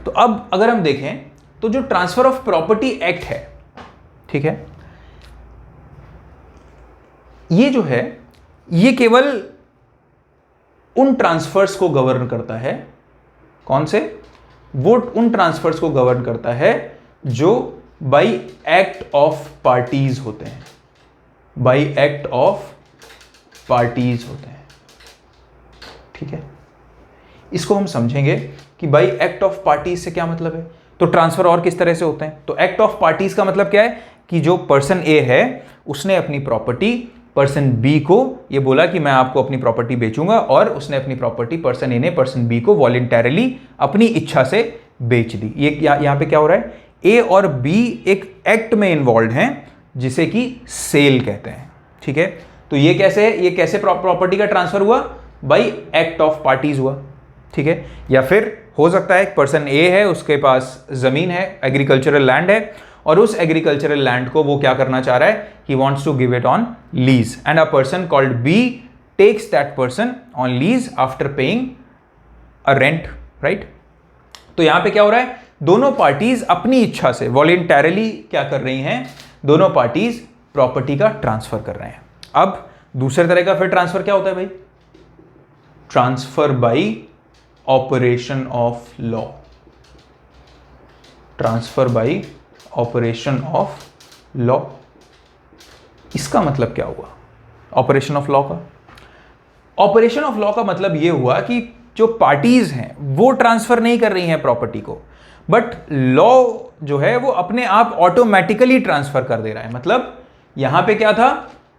तो अब अगर हम देखें तो जो ट्रांसफर ऑफ प्रॉपर्टी एक्ट है, ठीक है, ये जो है ये केवल उन ट्रांसफर्स को गवर्न करता है, कौन से, वो उन ट्रांसफर्स को गवर्न करता है जो बाय एक्ट ऑफ पार्टीज होते हैं, बाय एक्ट ऑफ पार्टीज होते हैं। ठीक है, इसको हम समझेंगे कि बाय एक्ट ऑफ पार्टीज से क्या मतलब है। तो ट्रांसफर और किस तरह से होते हैं, तो एक्ट ऑफ पार्टीज का मतलब क्या है कि जो पर्सन ए है उसने अपनी प्रॉपर्टी पर्सन बी को ये बोला कि मैं आपको अपनी प्रॉपर्टी बेचूंगा, और उसने अपनी प्रॉपर्टी पर्सन ए ने पर्सन बी को वॉलेंटरली अपनी इच्छा से बेच दी। ये यहां पे क्या हो रहा है, ए और बी एक एक्ट में इन्वॉल्व हैं जिसे कि सेल कहते हैं। ठीक है, तो ये कैसे प्रॉपर्टी का ट्रांसफर हुआ, बाय एक्ट ऑफ पार्टीज हुआ। ठीक है, या फिर हो सकता है एक पर्सन ए है, उसके पास जमीन है, एग्रीकल्चरल लैंड है, और उस एग्रीकल्चरल लैंड को वो क्या करना चाह रहा है, he wants to give it on lease, and a person called B takes that person on lease after paying a rent, right. तो यहां पे क्या हो रहा है, दोनों पार्टीज अपनी इच्छा से वॉलेंटरली क्या कर रही हैं, दोनों पार्टीज प्रॉपर्टी का ट्रांसफर कर रहे हैं। अब दूसरे तरह का फिर ट्रांसफर क्या होता है भाई, transfer by operation of law, transfer by operation of law. इसका मतलब क्या हुआ ऑपरेशन ऑफ लॉ का, ऑपरेशन ऑफ लॉ का मतलब यह हुआ कि जो पार्टीज हैं वो ट्रांसफर नहीं कर रही हैं प्रॉपर्टी को, बट लॉ जो है वो अपने आप ऑटोमेटिकली ट्रांसफर कर दे रहा है। मतलब यहां पे क्या था,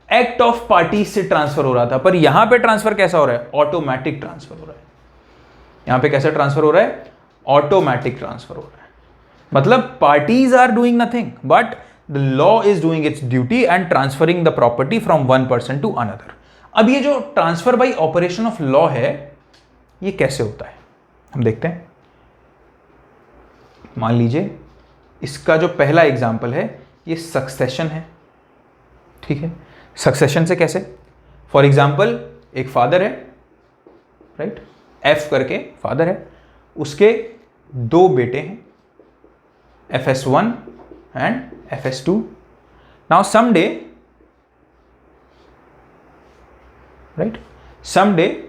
एक्ट ऑफ पार्टीज से ट्रांसफर हो रहा था, पर यहां पे ट्रांसफर कैसा हो रहा है, ऑटोमेटिक ट्रांसफर हो रहा है। यहां पे कैसे ट्रांसफर हो रहा है, ऑटोमेटिक ट्रांसफर हो रहा है। मतलब parties are doing nothing but the law is doing its duty and transferring the property from one person to another. अब ये जो transfer by operation of law है ये कैसे होता है, हम देखते हैं। मान लीजिए इसका जो पहला एग्जांपल है ये सक्सेशन है। ठीक है, सक्सेशन से कैसे, फॉर एग्जांपल एक फादर है, राइट, एफ करके फादर है, उसके दो बेटे हैं, FS1 and FS2, now someday, right, someday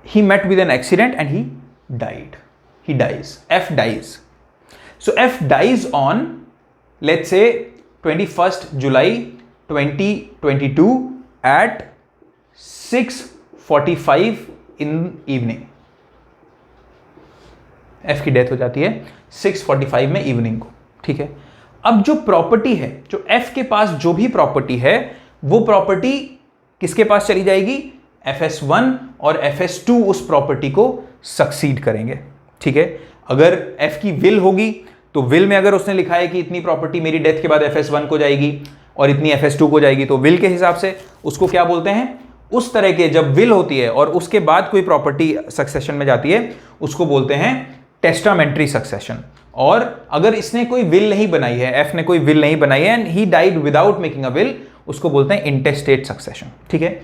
he met with an accident and he dies. F dies. So F dies on, let's say, 21st July 2022 at 6:45 in evening. F की death हो जाती है 6:45 में इवनिंग को, ठीक है। अब जो प्रॉपर्टी है, जो F के पास जो भी प्रॉपर्टी है, वो प्रॉपर्टी किसके पास चली जाएगी? FS1 और FS2 उस प्रॉपर्टी को सक्सीड करेंगे, ठीक है। अगर F की विल होगी तो विल में अगर उसने लिखा है कि इतनी प्रॉपर्टी मेरी डेथ के बाद FS1 को जाएगी और इतनी FS2 को जाएगी, तो विल के हिसाब से उसको क्या बोलते हैं? उस तरह के जब विल होती है और उसके बाद कोई प्रॉपर्टी सक्सेशन में जाती है, उसको बोलते हैं टेस्टामेंट्री सक्सेशन। और अगर इसने कोई विल नहीं बनाई है, F ने कोई विल नहीं बनाई है and he died without making a will, उसको बोलते हैं इंटेस्टेट सक्सेशन, ठीक है।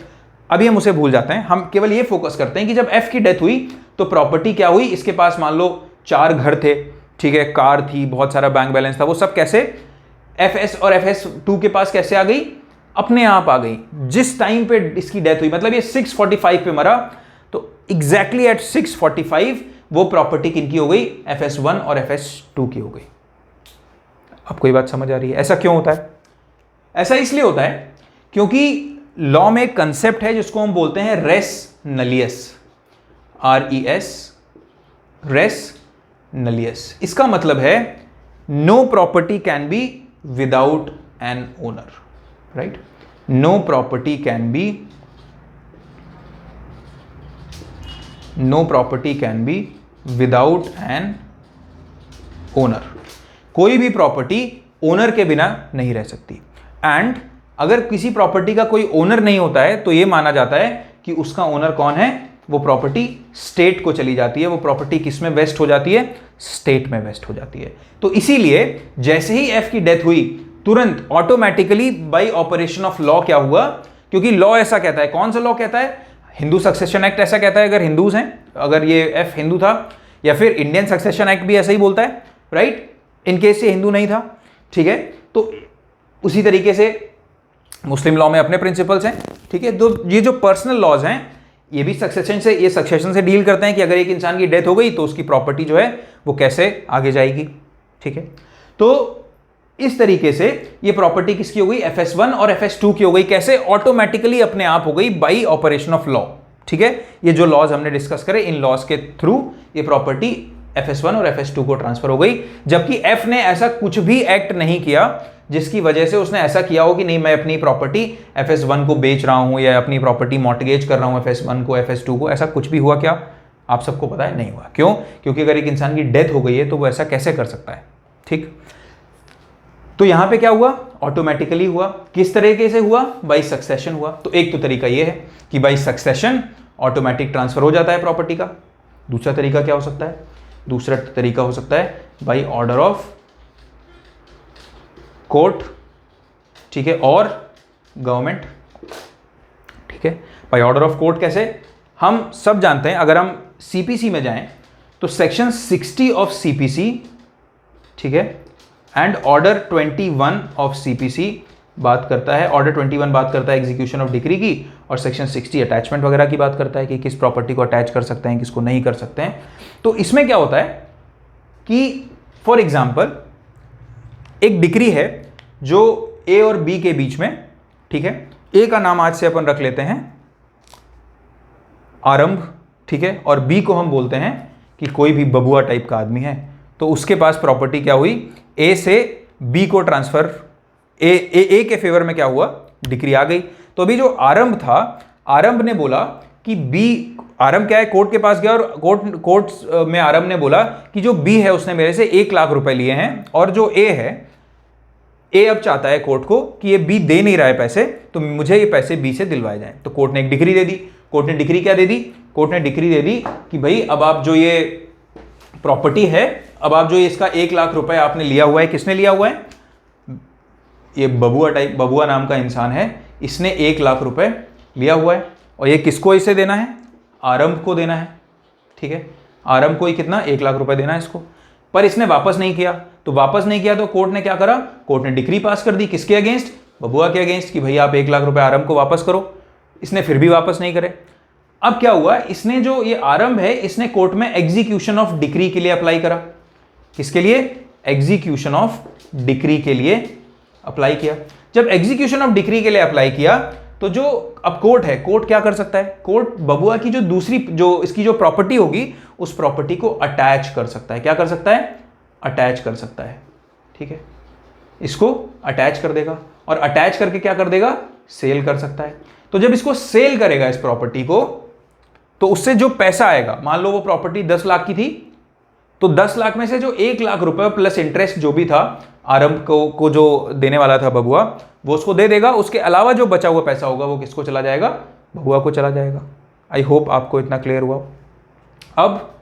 अभी हम उसे भूल जाते हैं, हम केवल ये फोकस करते हैं कि जब F की डेथ हुई तो प्रॉपर्टी क्या हुई? इसके पास मान लो 4 घर थे, ठीक है, कार थी, बहुत सारा बैंक बैलेंस था, वो सब कैसे FS और FS2 के पास कैसे आ गई? अपने आप आ गई। जिस टाइम पे इसकी डेथ हुई, मतलब ये 6:45 पे मरा, तो एग्जैक्टली एट 6:45 वो प्रॉपर्टी किनकी हो गई? FS1 और FS2 की हो गई। अब कोई बात समझ आ रही है? ऐसा क्यों होता है? ऐसा इसलिए होता है क्योंकि लॉ में एक कंसेप्ट है जिसको हम बोलते हैं res nullius, RES, res nullius. इसका मतलब है no property can be without an owner, right? No property can be without an owner. कोई भी प्रॉपर्टी ओनर के बिना नहीं रह सकती। एंड अगर किसी प्रॉपर्टी का कोई ओनर नहीं होता है तो यह माना जाता है कि उसका ओनर कौन है? वो प्रॉपर्टी स्टेट को चली जाती है। वो प्रॉपर्टी किस में वेस्ट हो जाती है? स्टेट में वेस्ट हो जाती है। तो इसीलिए जैसे ही F की डेथ हुई, तुरंत automatically bye operation of law क्या हुआ? क्योंकि लॉ ऐसा कहता है, कौन सा लॉ कहता है? हिंदू सक्सेशन एक्ट ऐसा कहता है, अगर हिंदूज हैं, अगर ये F हिंदू था, या फिर इंडियन सक्सेशन एक्ट भी ऐसा ही बोलता है, राइट, इन केस ये हिंदू नहीं था, ठीक है। तो उसी तरीके से मुस्लिम लॉ में अपने प्रिंसिपल्स हैं, ठीक है। तो ये जो पर्सनल लॉज हैं, ये भी सक्सेशन से डील करते हैं कि अगर एक इंसान की डेथ हो गई तो उसकी प्रॉपर्टी जो है वो कैसे आगे जाएगी, ठीक है। तो इस तरीके से ये प्रॉपर्टी किसकी हो गई? FS1 और FS2 की हो गई। कैसे? ऑटोमेटिकली अपने आप हो गई बाई ऑपरेशन ऑफ लॉ, ठीक है। ये जो लॉज हमने डिस्कस करे, इन लॉज के थ्रू ये प्रॉपर्टी FS1 और FS2 को ट्रांसफर हो गई। जबकि F ने ऐसा कुछ भी एक्ट नहीं किया जिसकी वजह से उसने ऐसा किया हो कि नहीं, मैं अपनी प्रॉपर्टी FS1 को बेच रहा हूं या अपनी प्रॉपर्टी मॉर्टगेज कर रहा हूं FS1 को, FS2 को। ऐसा कुछ भी हुआ क्या? आप सबको पता है, नहीं हुआ। क्यों? क्योंकि अगर एक इंसान की डेथ हो गई है तो वो ऐसा कैसे कर सकता है, ठीक। तो यहां पे क्या हुआ? ऑटोमेटिकली हुआ। किस तरीके से हुआ? बाई सक्सेशन हुआ। तो एक तो तरीका ये है कि बाई सक्सेशन ऑटोमेटिक ट्रांसफर हो जाता है प्रॉपर्टी का। दूसरा तरीका क्या हो सकता है? दूसरा तरीका हो सकता है बाई ऑर्डर ऑफ कोर्ट, ठीक है, और गवर्नमेंट, ठीक है। बाई ऑर्डर ऑफ कोर्ट कैसे? हम सब जानते हैं, अगर हम CPC में जाएं तो सेक्शन 60 ऑफ CPC, ठीक है, एंड ऑर्डर 21 ऑफ CPC बात करता है। ऑर्डर 21 बात करता है एग्जीक्यूशन ऑफ डिक्री की, और सेक्शन 60 अटैचमेंट वगैरह की बात करता है कि किस प्रॉपर्टी को अटैच कर सकते हैं, किसको नहीं कर सकते हैं। तो इसमें क्या होता है कि फॉर एग्जाम्पल एक डिक्री है जो A और B के बीच में, ठीक है। A का नाम आज से अपन रख लेते हैं आरंभ, ठीक है, और B को हम बोलते हैं कि कोई भी बबुआ टाइप का आदमी है। तो उसके पास प्रॉपर्टी क्या हुई? A से B को ट्रांसफर, A के फेवर में क्या हुआ? डिक्री आ गई। तो अभी जो आरंभ था, आरंभ ने बोला कि B, आरंभ क्या है? कोर्ट के पास गया और कोर्ट में आरंभ ने बोला कि जो B है उसने मेरे से 1 लाख रुपए लिए हैं, और जो A है, A अब चाहता है कोर्ट को कि ये B दे नहीं रहा है पैसे, तो मुझे ये पैसे B से दिलवाए जाएं। तो कोर्ट ने एक डिक्री दे दी। कोर्ट ने डिक्री क्या दे दी? कोर्ट ने डिक्री दे दी कि भाई अब आप जो ये प्रॉपर्टी है, अब आप जो इसका 1 लाख रुपए आपने लिया हुआ है, किसने लिया हुआ है? ये बबुआ नाम का इंसान है, इसने 1 लाख रुपए लिया हुआ है, और ये किसको इसे देना है? आरंभ को देना है, ठीक है। आरंभ को ही कितना? 1 लाख रुपए देना है इसको। पर इसने वापस नहीं किया, तो वापस नहीं किया तो कोर्ट ने क्या करा, कोर्ट ने डिक्री पास कर दी, किसके अगेंस्ट, बबुआ के अगेंस्ट, कि भैया आप 1 लाख रुपए आरंभ को वापस करो। इसने फिर भी वापस नहीं करे। अब क्या हुआ, इसने जो ये आरंभ है इसने कोर्ट में एग्जीक्यूशन ऑफ डिक्री के लिए अप्लाई करा। किसके लिए, एग्जीक्यूशन ऑफ डिक्री के लिए अप्लाई किया। जब एग्जीक्यूशन ऑफ डिक्री के लिए अप्लाई किया तो जो अब कोर्ट है, कोर्ट क्या कर सकता है, कोर्ट बबुआ की जो दूसरी जो इसकी जो प्रॉपर्टी होगी उस प्रॉपर्टी को अटैच कर सकता है। क्या कर सकता है, अटैच कर सकता है। ठीक है, इसको अटैच कर देगा और अटैच करके क्या कर देगा, सेल कर सकता है। तो जब इसको सेल करेगा इस प्रॉपर्टी को, तो उससे जो पैसा आएगा, मान लो वो प्रॉपर्टी 10 लाख की थी, तो 10 लाख में से जो 1 लाख रुपए प्लस इंटरेस्ट जो भी था आरंभ को जो देने वाला था बबुआ, वो उसको दे देगा। उसके अलावा जो बचा हुआ पैसा होगा वो किसको चला जाएगा, बबुआ को चला जाएगा। आई होप आपको इतना क्लियर हुआ। अब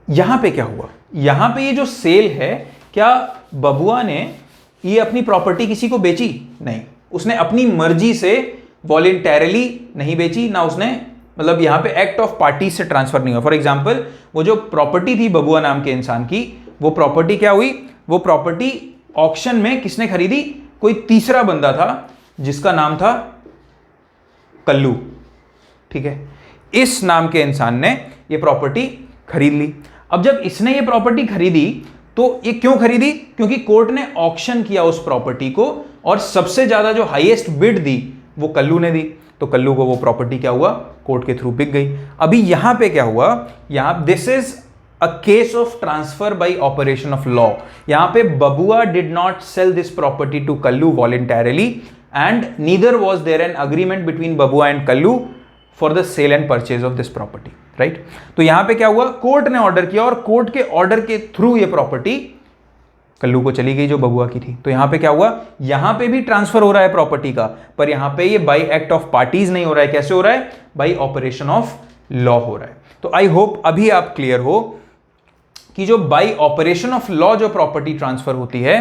यहां पे क्या हुआ, यहां पे ये जो सेल है, क्या बबुआ ने ये अपनी प्रॉपर्टी किसी को बेची, नहीं, उसने अपनी मर्जी से वॉलेंटरली नहीं बेची, ना उसने मतलब यहां पे एक्ट ऑफ पार्टी से ट्रांसफर नहीं हुआ। फॉर एग्जांपल वो जो प्रॉपर्टी थी बबुआ नाम के इंसान की, वो प्रॉपर्टी क्या हुई, वो प्रॉपर्टी ऑक्शन में किसने खरीदी, कोई तीसरा बंदा था जिसका नाम था कल्लू। ठीक है, इस नाम के इंसान ने ये प्रॉपर्टी खरीद ली। अब जब इसने ये प्रॉपर्टी खरीदी तो ये क्यों खरीदी, क्योंकि कोर्ट ने ऑक्शन किया उस प्रॉपर्टी को और सबसे ज्यादा जो हाईएस्ट बिड दी वो कल्लू ने दी, तो कल्लू को वो प्रॉपर्टी क्या हुआ, कोर्ट के थ्रू बिक गई। अभी यहां पे क्या हुआ, यहां this is a case of transfer by operation of law. यहां पे Babua did not sell this property to Kallu voluntarily and neither was there an agreement between Babua and Kallu for the sale and purchase of this property, right. तो यहां पे क्या हुआ, court ने order किया और कोर्ट के ऑर्डर के थ्रू ये प्रॉपर्टी कल्लू को चली गई जो बबुआ की थी। तो यहां पे क्या हुआ, यहां पे भी ट्रांसफर हो रहा है प्रॉपर्टी का, पर यहां पे ये बाय एक्ट ऑफ पार्टीज नहीं हो रहा है। कैसे हो रहा है, बाय ऑपरेशन ऑफ लॉ हो रहा है। तो आई होप अभी आप क्लियर हो कि जो बाय ऑपरेशन ऑफ लॉ जो प्रॉपर्टी ट्रांसफर होती है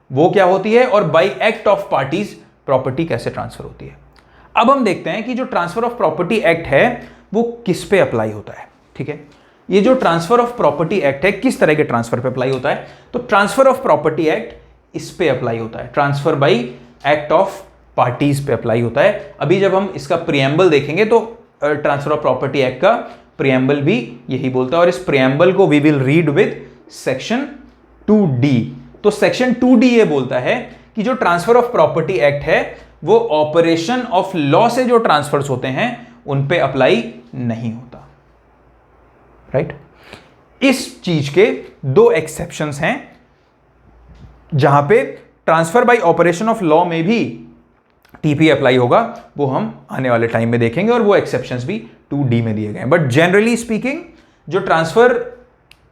वो क्या होती है, और bye act of parties property कैसे ट्रांसफर होती है। अब हम देखते हैं कि जो ट्रांसफर ऑफ प्रॉपर्टी एक्ट है वो किस पे अप्लाई होता है। ठीक है, ये जो ट्रांसफर ऑफ प्रॉपर्टी एक्ट है किस तरह के ट्रांसफर पे अप्लाई होता है, तो ट्रांसफर ऑफ प्रॉपर्टी एक्ट इस पे अप्लाई होता है, transfer by act of parties पे अप्लाई होता है। अभी जब हम इसका प्रियम्बल देखेंगे तो ट्रांसफर ऑफ प्रॉपर्टी एक्ट का प्रियम्बल भी यही बोलता है, और इस प्रियम्बल को we will read with section 2D। तो सेक्शन 2D ये बोलता है कि जो ट्रांसफर ऑफ प्रॉपर्टी एक्ट है वो ऑपरेशन ऑफ लॉ से जो ट्रांसफर्स होते हैं उन पे अप्लाई नहीं होता, राइट। इस चीज के 2 एक्सेप्शंस हैं जहां पे transfer by operation of law में भी टीपी अप्लाई होगा, वो हम आने वाले टाइम में देखेंगे, और वो एक्सेप्शंस भी 2D में दिए गए हैं। बट जनरली स्पीकिंग जो ट्रांसफर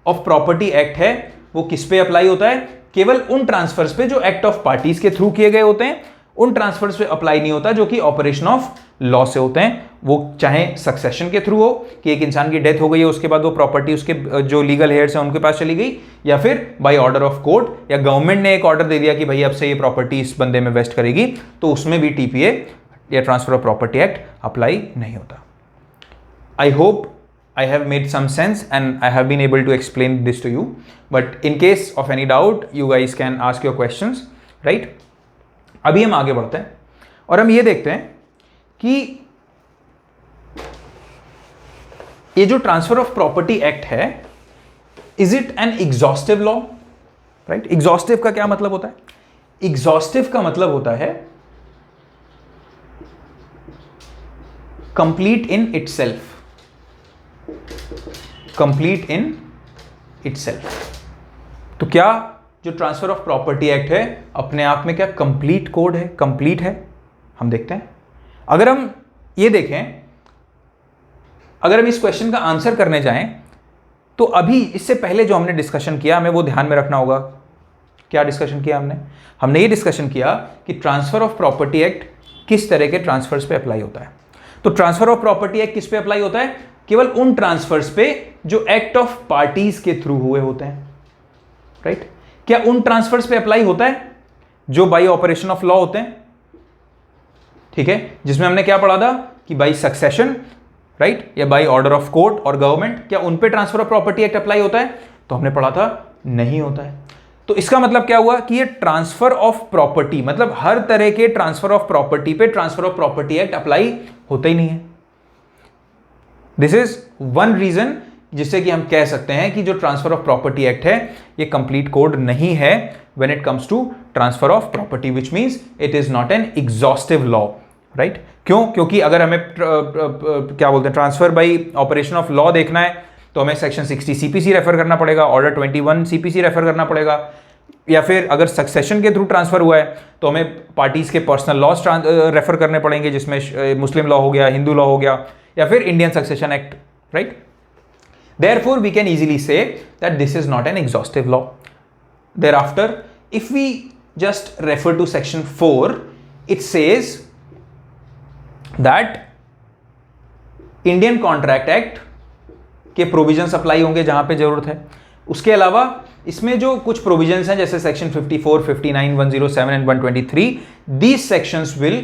ऑफ प्रॉपर्टी एक्ट है वो किस पे अप्लाई होता है, केवल उन ट्रांसफर्स पे जो एक्ट ऑफ पार्टीज के थ्रू किए गए होते हैं, उन ट्रांसफर्स पे अप्लाई नहीं होता जो कि ऑपरेशन ऑफ लॉ से होते हैं। वो चाहे सक्सेशन के थ्रू हो कि एक इंसान की डेथ हो गई है उसके बाद वो प्रॉपर्टी उसके जो लीगल हेयर्स हैं उनके पास चली गई, या फिर बाय ऑर्डर ऑफ कोर्ट, या गवर्नमेंट ने एक ऑर्डर दे दिया कि भाई अब से ये प्रॉपर्टी इस बंदे में वेस्ट करेगी, तो उसमें भी टीपीए या transfer of property act apply नहीं होता। I hope I have made some sense and I have been able to explain this to you, but in case of any doubt you guys can ask your questions, right? अभी हम आगे बढ़ते हैं और हम ये देखते हैं कि ये जो ट्रांसफर ऑफ प्रॉपर्टी एक्ट है, is it N exhaustive law, right. Exhaustive का क्या मतलब होता है, एग्जॉस्टिव का मतलब होता है complete in itself, complete in itself. तो क्या जो ट्रांसफर ऑफ प्रॉपर्टी एक्ट है अपने आप में क्या कंप्लीट कोड है, कंप्लीट है, हम देखते हैं। अगर हम ये देखें, अगर हम इस क्वेश्चन का आंसर करने जाएं तो अभी इससे पहले जो हमने डिस्कशन किया हमें वो ध्यान में रखना होगा। क्या डिस्कशन किया हमने ये डिस्कशन किया कि ट्रांसफर ऑफ प्रॉपर्टी एक्ट किस तरह के ट्रांसफर्स पे अप्लाई होता है। तो ट्रांसफर ऑफ प्रॉपर्टी एक्ट किस पे अप्लाई होता है, केवल उन ट्रांसफर्स पे जो एक्ट ऑफ पार्टीज के थ्रू हुए होते हैं, राइट। क्या उन ट्रांसफर्स पे अप्लाई होता है जो बाय ऑपरेशन ऑफ लॉ होते हैं, ठीक है, जिसमें हमने क्या पढ़ा था कि बाय सक्सेशन, राइट, या बाय ऑर्डर ऑफ कोर्ट और गवर्नमेंट, क्या उन पे transfer of property act apply होता है। तो हमने पढ़ा था नहीं होता है। तो इसका मतलब क्या हुआ कि ये ट्रांसफर ऑफ प्रॉपर्टी, मतलब हर तरह के ट्रांसफर ऑफ प्रॉपर्टी पे transfer of property act apply होता ही नहीं है। दिस इज वन रीजन जिससे कि हम कह सकते हैं कि जो ट्रांसफर ऑफ प्रॉपर्टी एक्ट है ये कंप्लीट कोड नहीं है when it comes to transfer of property, which means it is not an exhaustive law, right. क्यों? क्योंकि अगर हमें क्या बोलते हैं transfer by operation of law देखना है तो हमें सेक्शन 60 सीपीसी रेफर करना पड़ेगा, ऑर्डर 21 सीपीसी रेफर करना पड़ेगा, या फिर अगर सक्सेशन के थ्रू ट्रांसफर हुआ है तो हमें पार्टीज के पर्सनल लॉज रेफर करने पड़ेंगे, जिसमें मुस्लिम लॉ हो गया, हिंदू लॉ हो गया, या फिर Indian succession act, right. Therefore, we can easily say that this is not an exhaustive law. Thereafter, if we just refer to section 4, it says that Indian Contract Act के provisions apply होंगे जहां पे जरूरत है। उसके अलावा इसमें जो कुछ प्रोविजंस हैं जैसे section 54, 59, 107 and 123, these sections will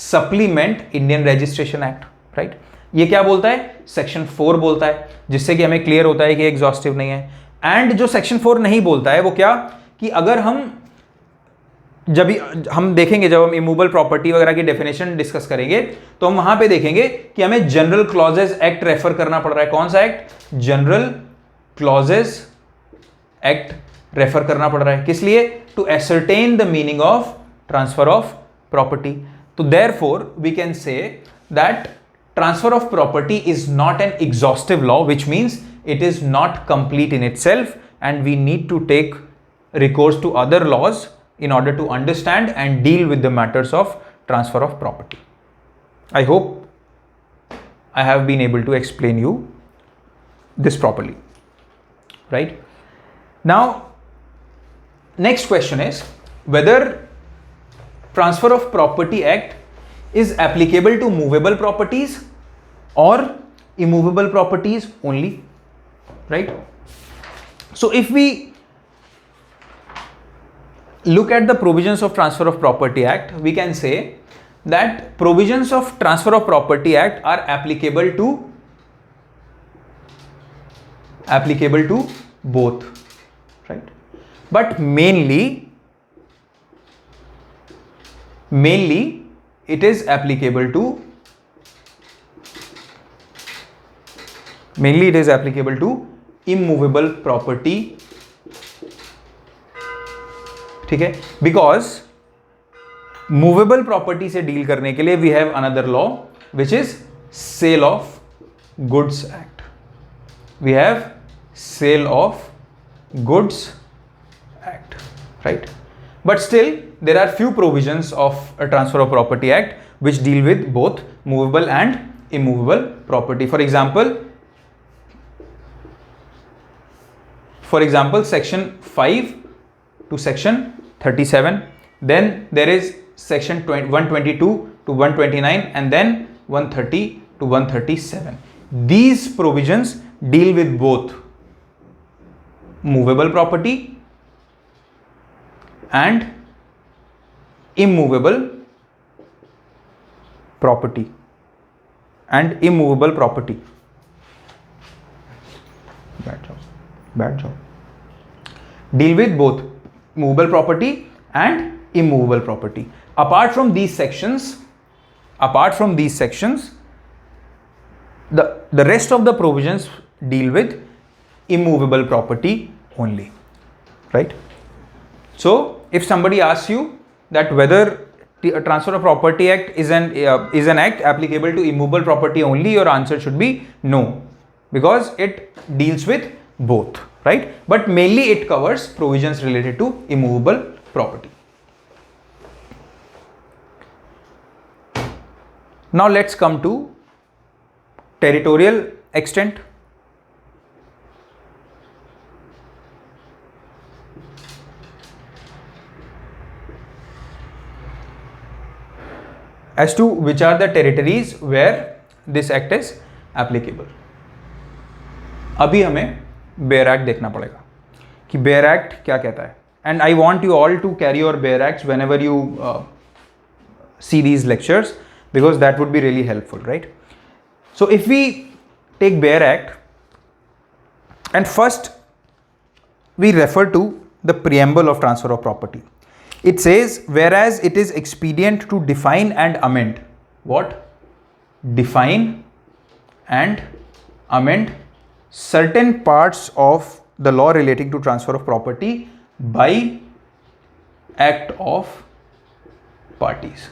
supplement Indian Registration Act, right? ये क्या बोलता है? सेक्शन 4 बोलता है, जिससे कि हमें क्लियर होता है कि एग्जॉस्टिव नहीं है। एंड जो सेक्शन 4 नहीं बोलता है वो क्या, कि अगर हम देखेंगे, जब हम इमूवेबल प्रॉपर्टी वगैरह की डेफिनेशन डिस्कस करेंगे तो हम वहां पे देखेंगे कि हमें जनरल क्लॉजेस एक्ट रेफर करना पड़ रहा है। कौन सा act? General clauses act refer करना पड़ रहा है। किस लिए? To ascertain the meaning of transfer of property. तो therefore we can say that transfer of property is not an exhaustive law, which means it is not complete in itself and we need to take recourse to other laws in order to understand and deal with the matters of transfer of property. I hope I have been able to explain you this properly, right? Now, next question is whether transfer of property act is applicable to movable properties or immovable properties only, right? So if we look at the provisions of Transfer of Property Act, we can say that provisions of Transfer of Property Act are applicable to both, right? But mainly it is applicable to immovable property, ठीक है। Because movable property से deal करने के लिए we have another law which is sale of goods act. We have sale of goods act, right? But still there are few provisions of a Transfer of Property Act which deal with both movable and immovable property. For example section 5 to section 37, then there is section 122 to 129 and then 130 to 137. These provisions deal with both movable property and immovable property bad job deal with both movable property and immovable property. Apart from these sections, the rest of the provisions deal with immovable property only, right? So if somebody asks you that whether the Transfer of Property Act is an act applicable to immovable property only, your answer should be no, because it deals with both, right? But mainly it covers provisions related to immovable property. Now let's come to territorial extent. As to which are the territories where this act is applicable. अभी हमें bare act देखना पड़ेगा कि bare act क्या कहता है, and I want you all to carry your bare acts whenever you see these lectures, because that would be really helpful, right? So if we take Bayer Act, and first we refer to the preamble of transfer of property. It says, whereas it is expedient to define and amend. What? Define and amend certain parts of the law relating to transfer of property by act of parties.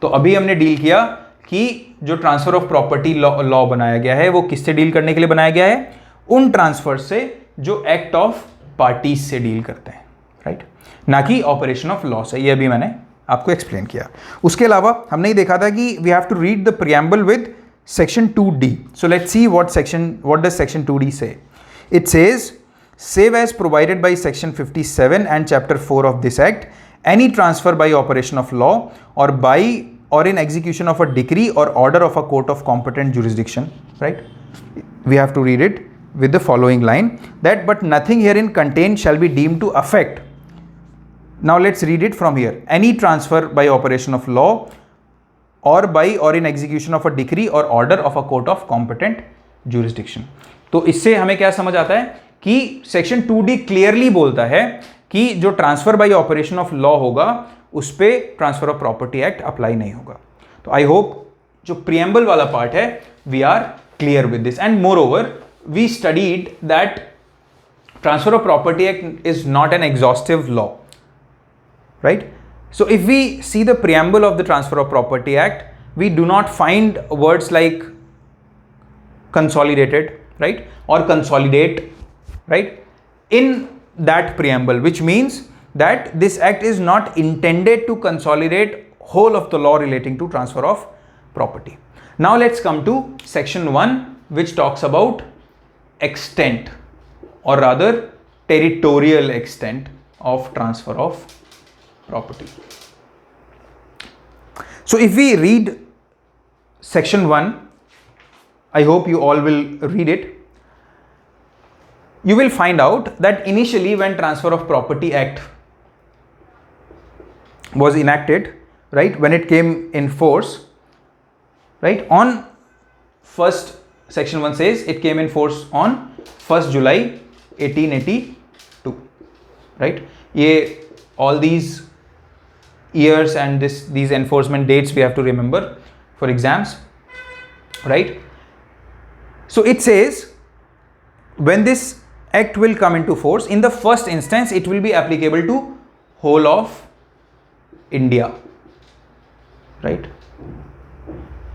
तो अभी हमने deal किया कि जो transfer of property law बनाया गया है वो किससे डील करने के लिए बनाया गया है? उन ट्रांसफर से जो एक्ट ऑफ पार्टीज से डील करते हैं, राइट, ना कि ऑपरेशन ऑफ लॉ से. ये अभी मैंने आपको एक्सप्लेन किया. उसके अलावा हमने ये देखा था कि we have to read the preamble with section 2D. So let's see what does section 2D say. It says, save as provided by section 57 and chapter 4 of this act, any transfer by operation of law or in execution of a decree or order of a court of competent jurisdiction, right? We have to read it with the following line, that but nothing herein contained shall be deemed to affect. Now let's read it from here. Any transfer by operation of law or in execution of a decree or order of a court of competent jurisdiction. तो इससे हमें क्या समझ आता है कि section 2D clearly बोलता है कि जो transfer by operation of law होगा उस पे transfer of property act apply नहीं होगा. तो आई होप जो प्रियम्बल वाला पार्ट है we are clear with this. And moreover we studied that transfer of property act is not an exhaustive law, right. So if we see the preamble of the transfer of property act, we do not find words like consolidated, right, or consolidate, right, in that preamble, which means that this act is not intended to consolidate whole of the law relating to transfer of property. Now let's come to section 1, which talks about extent, or rather territorial extent of transfer of property. So if we read section 1, I hope you all will read it. You will find out that initially when Transfer of Property Act was enacted, right, when it came in force, right, on first, section 1 says it came in force on 1st July 1882, right. ये all these years and these enforcement dates we have to remember for exams, right. So it says when this act will come into force, in the first instance it will be applicable to whole of India, right,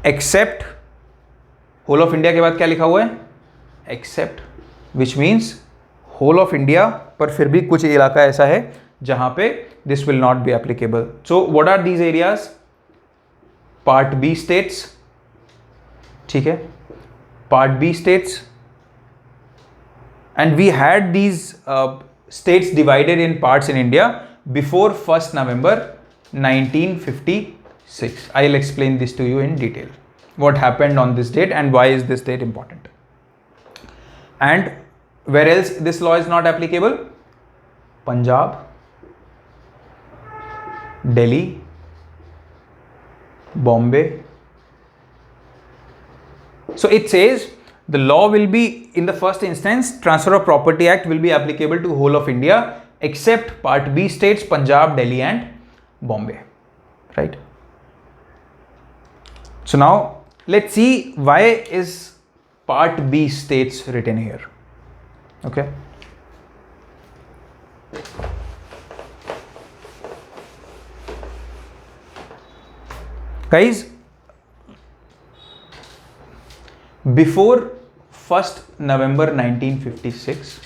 except whole of India के बाद क्या लिखा हुआ है? Except, which means whole of India, पर फिर भी कुछ इलाका ऐसा है जहां पे this will not be applicable. So what are these areas? Part B states, ठीक है, Part B states, and we had these states divided in parts in India before 1st November 1956. I'll explain this to you in detail. What happened on this date and why is this date important? And where else this law is not applicable? Punjab, Delhi, Bombay. So it says the law will be, in the first instance, Transfer of Property Act will be applicable to whole of India except Part B states, Punjab, Delhi and Bombay, right. So now let's see why is Part B states written here, okay. Guys, before 1st November 1956,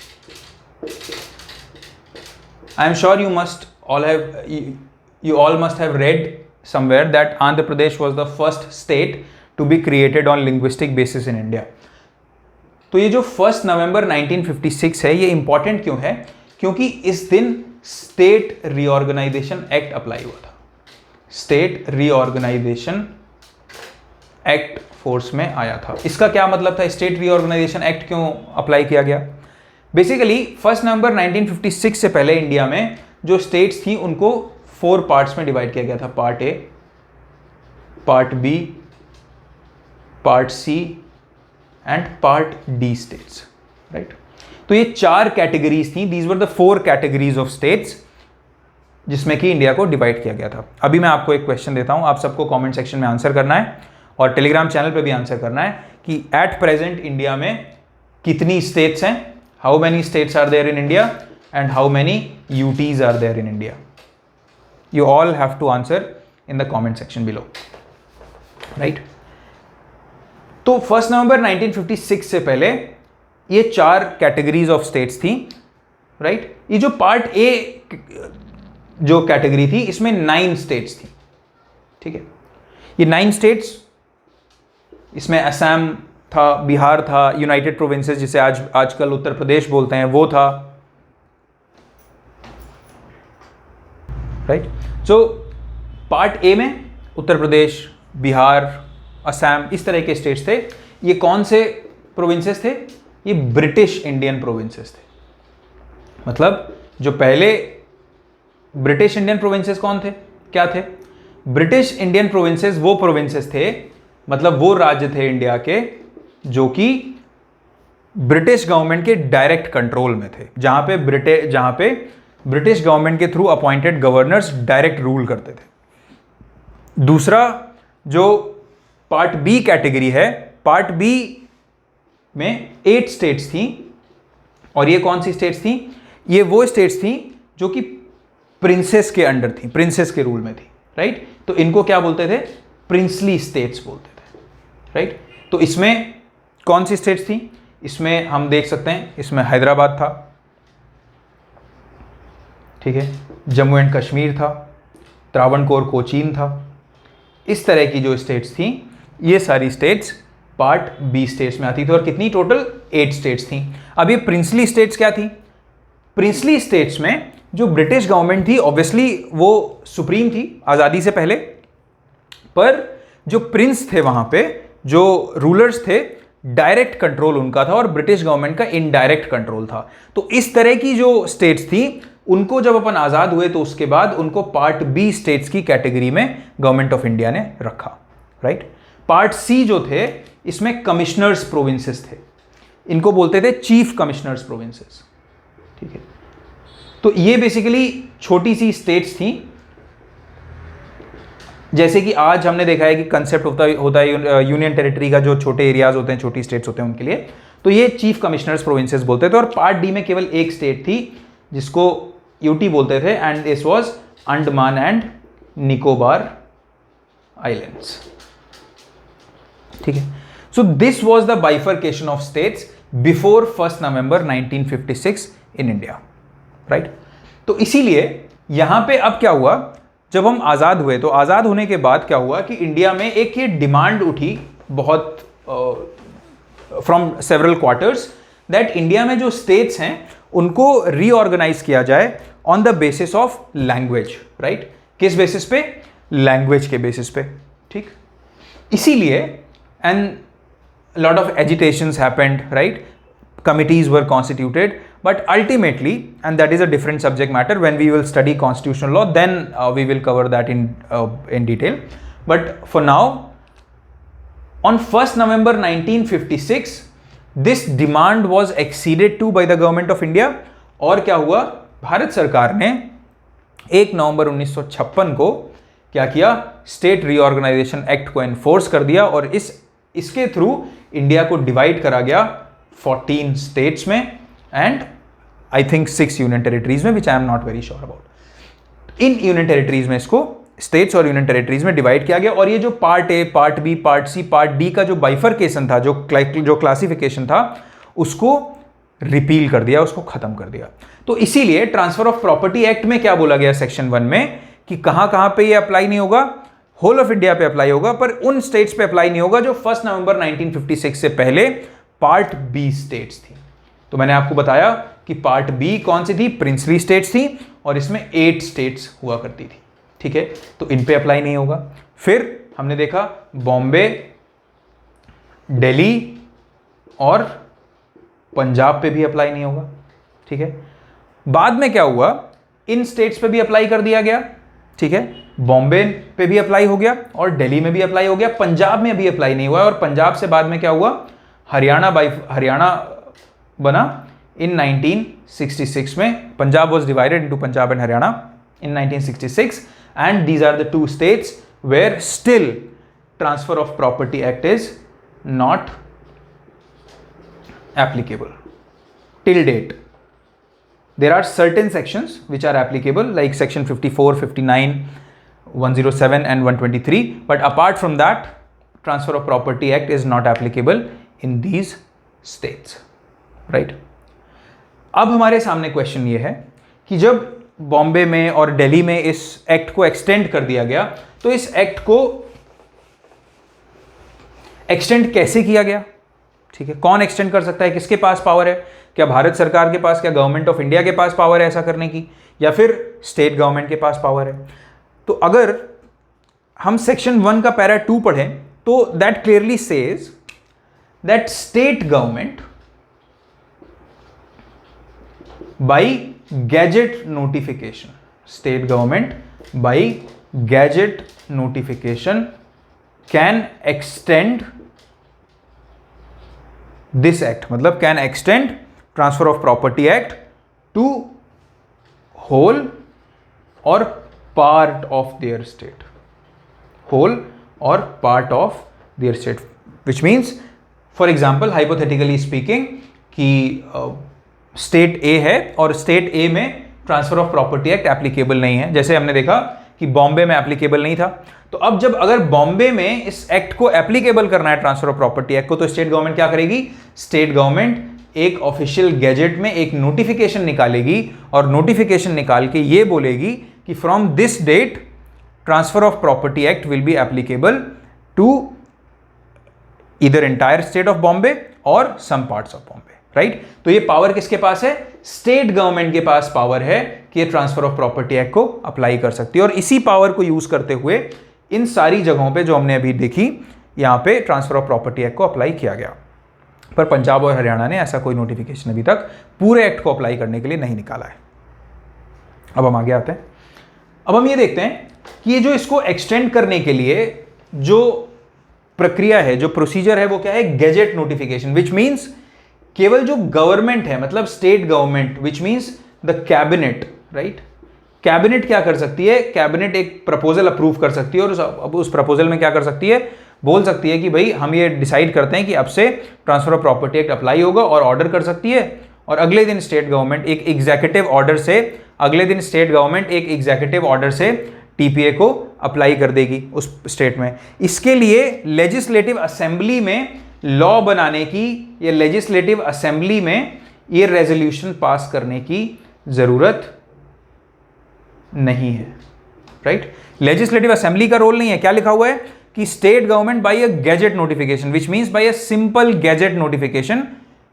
I am sure you must all have read somewhere that Andhra Pradesh was the first state to be created on linguistic basis in India. तो ये जो 1st November 1956 है, ये important क्यों है? क्योंकि इस दिन स्टेट रीऑर्गेनाइजेशन एक्ट अप्लाई हुआ था. स्टेट रीऑर्गेनाइजेशन एक्ट फोर्स में आया था. इसका क्या मतलब था? स्टेट रीऑर्गेनाइजेशन एक्ट क्यों अप्लाई किया गया? बेसिकली 1st नवंबर 1956 से पहले इंडिया में जो स्टेट्स थी उनको 4 पार्ट्स में डिवाइड किया गया था. Part A, part B, part C and part D states, right. तो ये 4 कैटेगरीज थी, these were the 4 categories of states जिसमें कि इंडिया को डिवाइड किया गया था। अभी मैं आपको एक क्वेश्चन देता हूं, आप सबको कमेंट सेक्शन में आंसर करना है और टेलीग्राम चैनल पे भी आंसर करना है कि एट प्रेजेंट इंडिया में कितनी स्टेट्स हैं, how many states are there in India and how many UTs are there in India. You all have to answer in the comment section below, right. तो 1 नवंबर 1956 से पहले ये 4 कैटेगरीज ऑफ स्टेट्स थी, right. ये जो part ए जो category थी इसमें 9 स्टेट्स थी, ठीक है। ये 9 स्टेट्स, इसमें असम था, बिहार था, यूनाइटेड प्रोविंसेस जिसे आजकल उत्तर प्रदेश बोलते हैं वो था, राइट। सो पार्ट ए में उत्तर प्रदेश, बिहार, असम, इस तरह के स्टेट्स थे। ये कौन से प्रोविंसेस थे? ये ब्रिटिश इंडियन प्रोविंसेस थे। मतलब जो पहले ब्रिटिश इंडियन प्रोविंसेस कौन थे, क्या थे? ब्रिटिश इंडियन प्रोविंसेस वो प्रोविंसेस थे, मतलब वो राज्य थे इंडिया के जो कि ब्रिटिश गवर्नमेंट के डायरेक्ट कंट्रोल में थे, जहां पे ब्रिटिश गवर्नमेंट के through appointed governors direct rule करते थे। दूसरा जो पार्ट बी कैटेगरी है, पार्ट बी में 8 स्टेट्स थी, और ये कौन सी स्टेट्स थी? ये वो स्टेट्स थी जो कि प्रिंसेस के अंडर थी, प्रिंसेस के रूल में थी, राइट। तो इनको क्या बोलते थे? प्रिंसली स्टेट्स बोलते थे, राइट। तो इसमें कौन सी स्टेट्स थी? इसमें हम देख सकते हैं, इसमें हैदराबाद था, ठीक है, जम्मू एंड कश्मीर था, त्रावणकोर कोचीन था। इस तरह की जो स्टेट्स थी, ये सारी स्टेट्स पार्ट बी स्टेट्स में आती थी, और कितनी टोटल? 8 स्टेट्स थी। अब ये प्रिंसली स्टेट्स क्या थी? प्रिंसली स्टेट्स में जो ब्रिटिश गवर्नमेंट थी, ऑब्वियसली वो सुप्रीम थी आज़ादी से पहले, पर जो प्रिंस थे वहां पे, जो रूलर्स थे, डायरेक्ट कंट्रोल उनका था और ब्रिटिश गवर्नमेंट का इनडायरेक्ट कंट्रोल था। तो इस तरह की जो स्टेट्स थी, उनको जब अपन आज़ाद हुए तो उसके बाद उनको पार्ट बी स्टेट्स की कैटेगरी में गवर्नमेंट ऑफ इंडिया ने रखा, राइट। पार्ट सी जो थे, इसमें कमिश्नर्स प्रोविंसेस थे, इनको बोलते थे चीफ कमिश्नर्स प्रोविंसेस, ठीक है। तो ये बेसिकली छोटी सी स्टेट्स थी। जैसे कि आज हमने देखा है कि कंसेप्ट होता है यूनियन टेरिटरी का, जो छोटे एरियाज होते हैं, छोटी स्टेट्स होते हैं उनके लिए, तो ये चीफ कमिश्नर्स प्रोविंसेस बोलते थे। और पार्ट डी में केवल एक स्टेट थी जिसको यूटी बोलते थे, and this was Andaman and Nicobar islands, ठीक है। So this was the bifurcation of states before 1 नवंबर 1956 इन इंडिया, राइट। तो इसीलिए यहां पे अब क्या हुआ, जब हम आज़ाद हुए तो आज़ाद होने के बाद क्या हुआ कि इंडिया में एक ये डिमांड उठी बहुत from several quarters, that India में जो स्टेट्स हैं उनको रीऑर्गेनाइज किया जाए on the basis of language, right. किस बेसिस पे? लैंग्वेज के बेसिस पे, ठीक। इसीलिए and lot of agitations happened, right, committees were constituted, but ultimately, and that is a different subject matter, when we will study constitutional law, then we will cover that in detail. But for now, on 1st November 1956, this demand was acceded to by the government of India, और क्या हुआ, भारत सरकार ने 1 नवंबर 1956 को क्या किया, state reorganisation act को एनफोर्स कर दिया, और इसके थ्रू इंडिया को डिवाइड करा गया 14 स्टेट्स में and I think 6 union territories में, which I am not very sure about. इन यूनियन टेरिटरीज में इसको स्टेट्स और यूनियन टेरिटरीज में डिवाइड किया गया, और ये जो part A, part B, part C, part D का जो बाइफर्केशन था, जो क्लासिफिकेशन था, उसको रिपील कर दिया, उसको खत्म कर दिया। तो इसीलिए ट्रांसफर ऑफ प्रॉपर्टी एक्ट में क्या बोला गया सेक्शन 1 में कि कहां पे ये अप्लाई नहीं होगा, होल ऑफ इंडिया पे अप्लाई होगा, पर उन स्टेट्स पे अप्लाई नहीं होगा जो 1 नवंबर 1956 से पहले पार्ट बी स्टेट्स थी। तो मैंने आपको बताया कि पार्ट बी कौन सी थी? प्रिंसली स्टेट्स थी, और इसमें 8 स्टेट्स हुआ करती थी, ठीक है। तो इन पे अप्लाई नहीं होगा। फिर हमने देखा बॉम्बे, दिल्ली और पंजाब पे भी अप्लाई नहीं होगा, ठीक है। बाद में क्या हुआ, इन स्टेट्स पे भी अप्लाई कर दिया गया, ठीक है। बॉम्बे पे भी अप्लाई हो गया और दिल्ली में भी अप्लाई हो गया, पंजाब में भी अप्लाई नहीं हुआ, और पंजाब से बाद में क्या हुआ, हरियाणा बना, in 1966 में. Punjab was divided into Punjab and Haryana in 1966, and these are the two states where still Transfer of Property Act is not applicable till date. There are certain sections which are applicable, like section 54, 59, 107 and 123, but apart from that, Transfer of Property Act is not applicable in these states, right? अब हमारे सामने question ये है कि जब बॉम्बे में और दिल्ली में इस एक्ट को एक्सटेंड कर दिया गया, तो इस एक्ट को एक्सटेंड कैसे किया गया? ठीक है, कौन एक्सटेंड कर सकता है, किसके पास पावर है? क्या भारत सरकार के पास, क्या गवर्नमेंट ऑफ इंडिया के पास पावर है ऐसा करने की, या फिर स्टेट गवर्नमेंट के पास पावर है? तो अगर हम सेक्शन 1 का पैरा 2 पढ़ें तो that clearly says that state government by gazette notification, state government by gazette notification can extend this act, मतलब can extend transfer of property act to whole or part of their state, whole or part of their state, which means for example hypothetically speaking कि state A है और state A में transfer of property act applicable नहीं है, जैसे हमने देखा कि बॉम्बे में एप्लीकेबल नहीं था, तो अब जब अगर बॉम्बे में इस एक्ट को एप्लीकेबल करना है ट्रांसफर ऑफ प्रॉपर्टी एक्ट को, तो स्टेट गवर्नमेंट क्या करेगी? स्टेट गवर्नमेंट एक ऑफिशियल गैजेट में एक नोटिफिकेशन निकालेगी और नोटिफिकेशन निकाल के ये बोलेगी कि from this date transfer of property act will be applicable to either entire state of Bombay or some parts of Bombay, right? तो ये पावर किसके पास है? स्टेट गवर्नमेंट के पास पावर है कि ट्रांसफर ऑफ प्रॉपर्टी एक्ट को अप्लाई कर सकती है, और इसी पावर को यूज करते हुए इन सारी जगहों पे जो हमने अभी देखी, यहां पे ट्रांसफर ऑफ प्रॉपर्टी एक्ट को अप्लाई किया गया। पर पंजाब और हरियाणा ने ऐसा कोई नोटिफिकेशन अभी तक पूरे एक्ट को अप्लाई करने के लिए नहीं निकाला है। अब हम आगे आते हैं। अब हम ये देखते हैं कि ये जो इसको एक्सटेंड करने के लिए जो प्रक्रिया है, जो प्रोसीजर है, वो क्या है? गैजेट नोटिफिकेशन, विच मीन्स केवल जो गवर्नमेंट है, मतलब state government, which means the cabinet, right? Cabinet क्या कर सकती है? कैबिनेट एक प्रपोजल अप्रूव कर सकती है और उस प्रपोजल में क्या कर सकती है? बोल सकती है कि भाई हम ये डिसाइड करते हैं कि अब से transfer of property act apply होगा, और ऑर्डर कर सकती है, और अगले दिन स्टेट गवर्नमेंट एक एग्जीक्यूटिव ऑर्डर से टीपीए को अप्लाई कर देगी उस स्टेट में। इसके लिए लेजिस्लेटिव असेंबली में लॉ बनाने की या लेजिस्लेटिव असेंबली में ये रेजोल्यूशन पास करने की जरूरत नहीं है, राइट? लेजिस्लेटिव असेंबली का रोल नहीं है। क्या लिखा हुआ है कि state government bye a gadget notification, which means by a simple gadget notification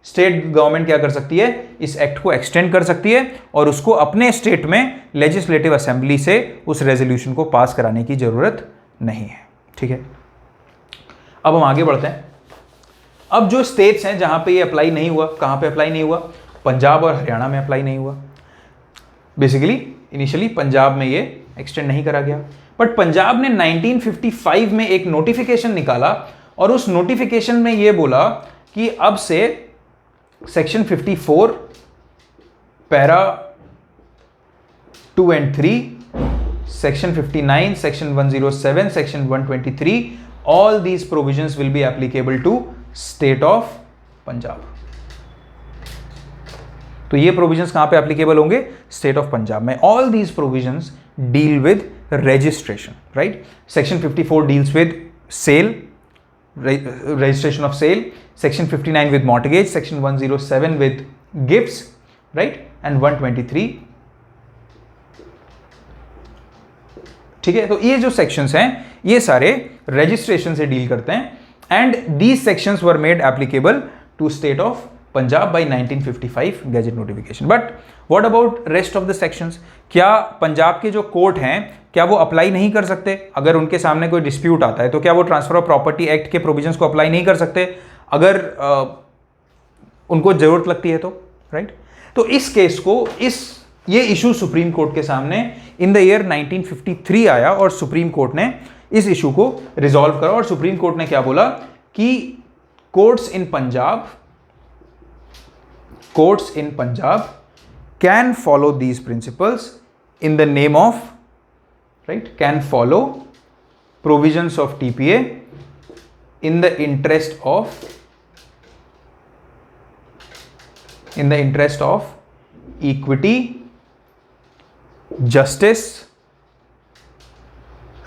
state government क्या कर सकती है? इस एक्ट को एक्सटेंड कर सकती है और उसको अपने स्टेट में लेजिस्लेटिव असेंबली से उस रेजोल्यूशन को पास कराने की जरूरत नहीं है, ठीक है? अब हम आगे बढ़ते हैं। अब जो स्टेट्स हैं जहां पे ये अप्लाई नहीं हुआ, कहां पे अप्लाई नहीं हुआ? पंजाब और हरियाणा में अप्लाई नहीं हुआ। बेसिकली इनिशियली पंजाब में ये एक्सटेंड नहीं करा गया, बट पंजाब ने 1955 में एक नोटिफिकेशन निकाला और उस नोटिफिकेशन में ये बोला कि अब से section 54 para 2 and 3, section 59, section 107, section 123, all these provisions will be applicable to state of Punjab. तो ये प्रोविजंस कहां पे एप्लीकेबल होंगे? स्टेट ऑफ पंजाब में। All these provisions deal with registration, right? Section 54 deals with sale, registration of sale, section 59 with mortgage, section 107 with gifts, right? And 123, ठीक है? तो ये जो sections हैं ये सारे registration से डील करते हैं, and these sections were made applicable to state of Punjab by 1955 gazette notification. But what about rest of the sections? क्या पंजाब के जो कोर्ट हैं क्या वो अप्लाई नहीं कर सकते? अगर उनके सामने कोई डिस्प्यूट आता है तो क्या वो ट्रांसफर ऑफ प्रॉपर्टी एक्ट के प्रोविजंस को अप्लाई नहीं कर सकते अगर उनको जरूरत लगती है तो, राइट? तो इस केस को ये इशू सुप्रीम कोर्ट के सामने इन द ईयर 1953 आया और सुप्रीम कोर्ट ने इस इशू को रिजॉल्व करा। और सुप्रीम कोर्ट ने क्या बोला कि courts in Punjab courts in Punjab can follow these principles in the name of, right, can follow provisions of TPA in the interest of equity, justice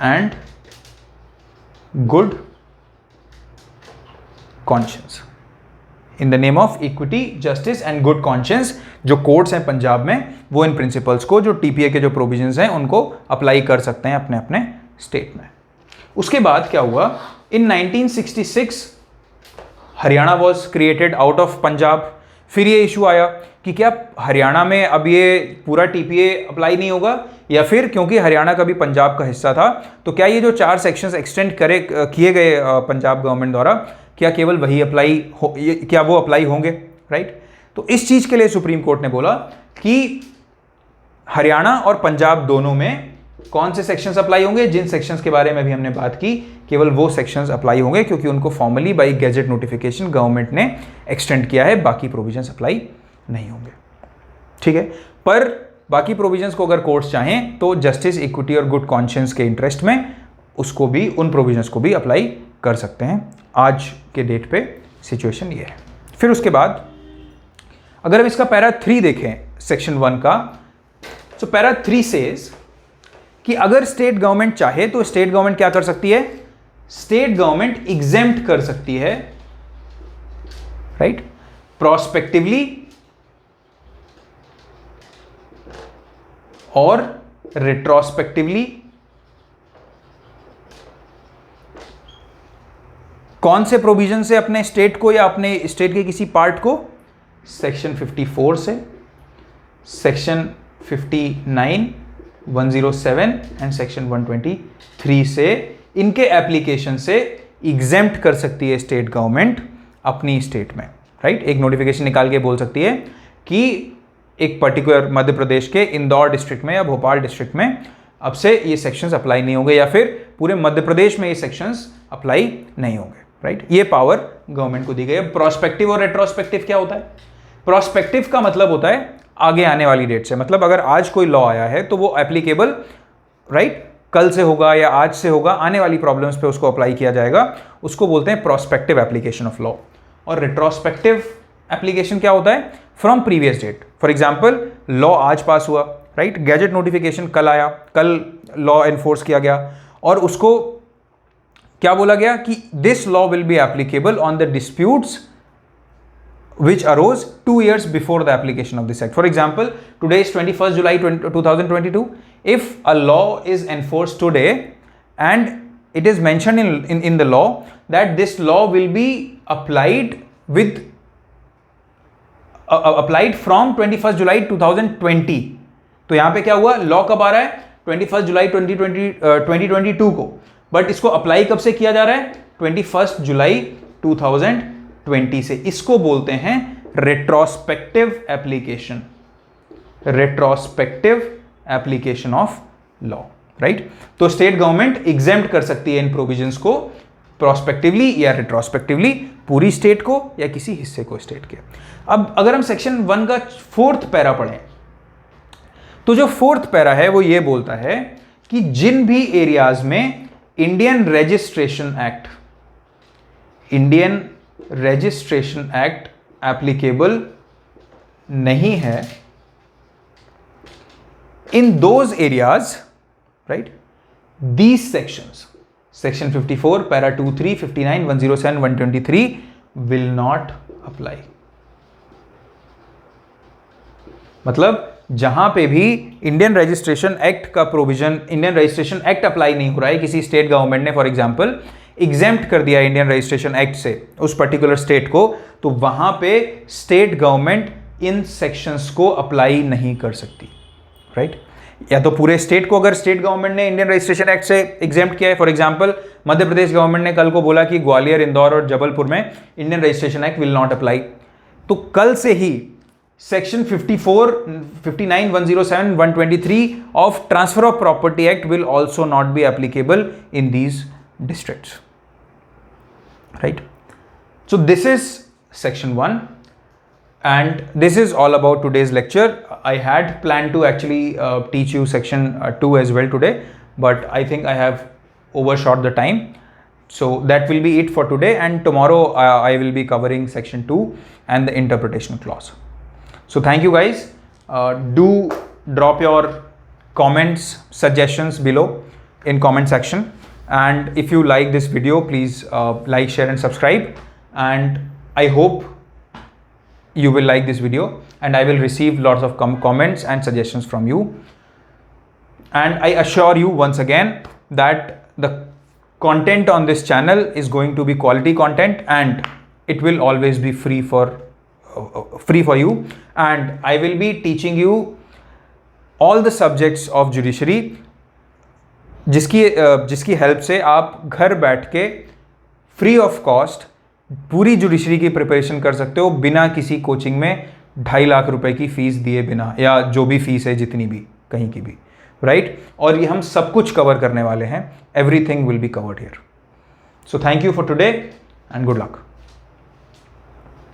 and good conscience. In the name of equity, justice and good conscience जो courts हैं पंजाब में, वो इन principles को, जो TPA के जो provisions हैं, उनको अप्लाई कर सकते हैं अपने अपने स्टेट में. उसके बाद क्या हुआ, इन 1966 Haryana was created out of Punjab. फिर ये इशू आया कि क्या हरियाणा में अब ये पूरा टीपीए अप्लाई नहीं होगा, या फिर क्योंकि हरियाणा का भी पंजाब का हिस्सा था तो क्या ये जो 4 सेक्शंस एक्सटेंड किए गए पंजाब गवर्नमेंट द्वारा, क्या केवल वही अप्लाई हो, क्या वो अप्लाई होंगे, राइट. तो इस चीज के लिए सुप्रीम कोर्ट ने बोला कि हरियाणा और पंजाब दोनों में कौन से सेक्शंस अप्लाई होंगे. जिन सेक्शंस के बारे में भी हमने बात की, केवल वो सेक्शंस अप्लाई होंगे क्योंकि उनको formally by gazette notification government ने एक्सटेंड किया है, बाकी प्रोविजंस अप्लाई नहीं होंगे. ठीक है, पर बाकी प्रोविजंस को अगर कोर्ट्स चाहें तो जस्टिस, इक्विटी और गुड कॉन्शियंस के इंटरेस्ट में उसको भी, उन प्रोविजंस को भी अप्लाई कर सकते हैं. आज के डेट पे सिचुएशन ये है. फिर उसके बाद अगर हम इसका पैरा 3 देखें सेक्शन 1 का, तो पैरा 3 सेज कि अगर स्टेट गवर्नमेंट चाहे तो स्टेट गवर्नमेंट क्या कर सकती है, स्टेट गवर्नमेंट एग्जेम्प्ट कर सकती है, राइट, प्रोस्पेक्टिवली और रेट्रोस्पेक्टिवली. कौन से प्रोविजन से अपने स्टेट को या अपने स्टेट के किसी पार्ट को, सेक्शन 54 से, सेक्शन 59, 107 एंड सेक्शन 123 से, इनके एप्लीकेशन से एग्जेम्प्ट कर सकती है स्टेट गवर्नमेंट अपनी स्टेट में, राइट. एक नोटिफिकेशन निकाल के बोल सकती है कि एक पर्टिकुलर मध्य प्रदेश के इंदौर डिस्ट्रिक्ट में या भोपाल डिस्ट्रिक्ट में अब से ये सेक्शंस अप्लाई नहीं होंगे, या फिर पूरे मध्य प्रदेश में ये सेक्शंस अप्लाई नहीं होंगे, राइट. ये पावर गवर्नमेंट को दी गई है. प्रोस्पेक्टिव और रेट्रोस्पेक्टिव क्या होता है, प्रोस्पेक्टिव का मतलब होता है आगे आने वाली डेट से, मतलब अगर आज कोई लॉ आया है तो वो एप्लीकेबल, राइट, कल से होगा या आज से होगा, आने वाली प्रॉब्लम्स पे उसको अप्लाई किया जाएगा, उसको बोलते हैं प्रोस्पेक्टिव एप्लीकेशन ऑफ लॉ. और रेट्रोस्पेक्टिव एप्लीकेशन क्या होता है, from previous date. For example law आज पास हुआ, राइट, गैजेट नोटिफिकेशन कल आया, कल लॉ एनफोर्स किया गया और उसको क्या बोला गया कि this law will be applicable on the disputes which arose 2 years before the application of this act. For example, today is 21st July 2022. If a law is enforced today and it is mentioned in the law that this law will be applied with applied from 21st July 2020. तो यहाँ पे क्या हुआ, law कब आ रहा है, 21st जुलाई 2022 को, but इसको अप्लाई कब से किया जा रहा है, 21st जुलाई 2020 से. इसको बोलते हैं retrospective application, retrospective application of law, right. तो स्टेट गवर्नमेंट एग्जेम्प्ट कर सकती है इन प्रोविजंस को प्रोस्पेक्टिवली या रेट्रोस्पेक्टिवली, पूरी स्टेट को या किसी हिस्से को स्टेट के. अब अगर हम सेक्शन 1 का 4th पैरा पढ़ें तो जो 4th पैरा है वो ये बोलता है कि जिन भी एरियाज में इंडियन रजिस्ट्रेशन एक्ट एप्लीकेबल नहीं है, in those areas, right, these sections, section 54 para 2, 3, 59, 107, 123 will not apply. मतलब जहां पे भी इंडियन रजिस्ट्रेशन एक्ट का provision, Indian registration act apply नहीं हो रहा है, किसी स्टेट गवर्नमेंट ने फॉर एग्जांपल एग्जेम्प्ट कर दिया इंडियन रजिस्ट्रेशन एक्ट से उस पर्टिकुलर स्टेट को, तो वहां पे स्टेट गवर्नमेंट इन सेक्शंस को अप्लाई नहीं कर सकती, राइट. या तो पूरे स्टेट को अगर स्टेट गवर्नमेंट ने इंडियन रजिस्ट्रेशन एक्ट से एग्जेम्प्ट किया है, for example Madhya Pradesh government ने कल को बोला कि ग्वालियर, इंदौर और जबलपुर में Indian registration act will not apply, तो कल से ही section 54, 59, 107, 123 of Transfer of Property Act will also not be applicable in these districts, right. So this is section 1. And this is all about today's lecture. I had planned to actually teach you section 2 as well today, but I think I have overshot the time. So that will be it for today, and tomorrow I will be covering section 2 and the interpretation clause. So thank you guys. Do drop your comments, suggestions below in comment section. And if you like this video, please like, share and subscribe. And I hope you will like this video, and I will receive lots of comments and suggestions from you. And I assure you once again that the content on this channel is going to be quality content, and it will always be free for you. And I will be teaching you all the subjects of judiciary, जिसकी help से आप घर बैठ के free of cost पूरी judiciary की preparation कर सकते हो, बिना किसी कोचिंग में 2.5 लाख रुपए की फीस दिए बिना, या जो भी फीस है जितनी भी कहीं की भी, राइट? और ये हम सब कुछ कवर करने वाले हैं. Everything will be covered here. So thank you for today and good luck.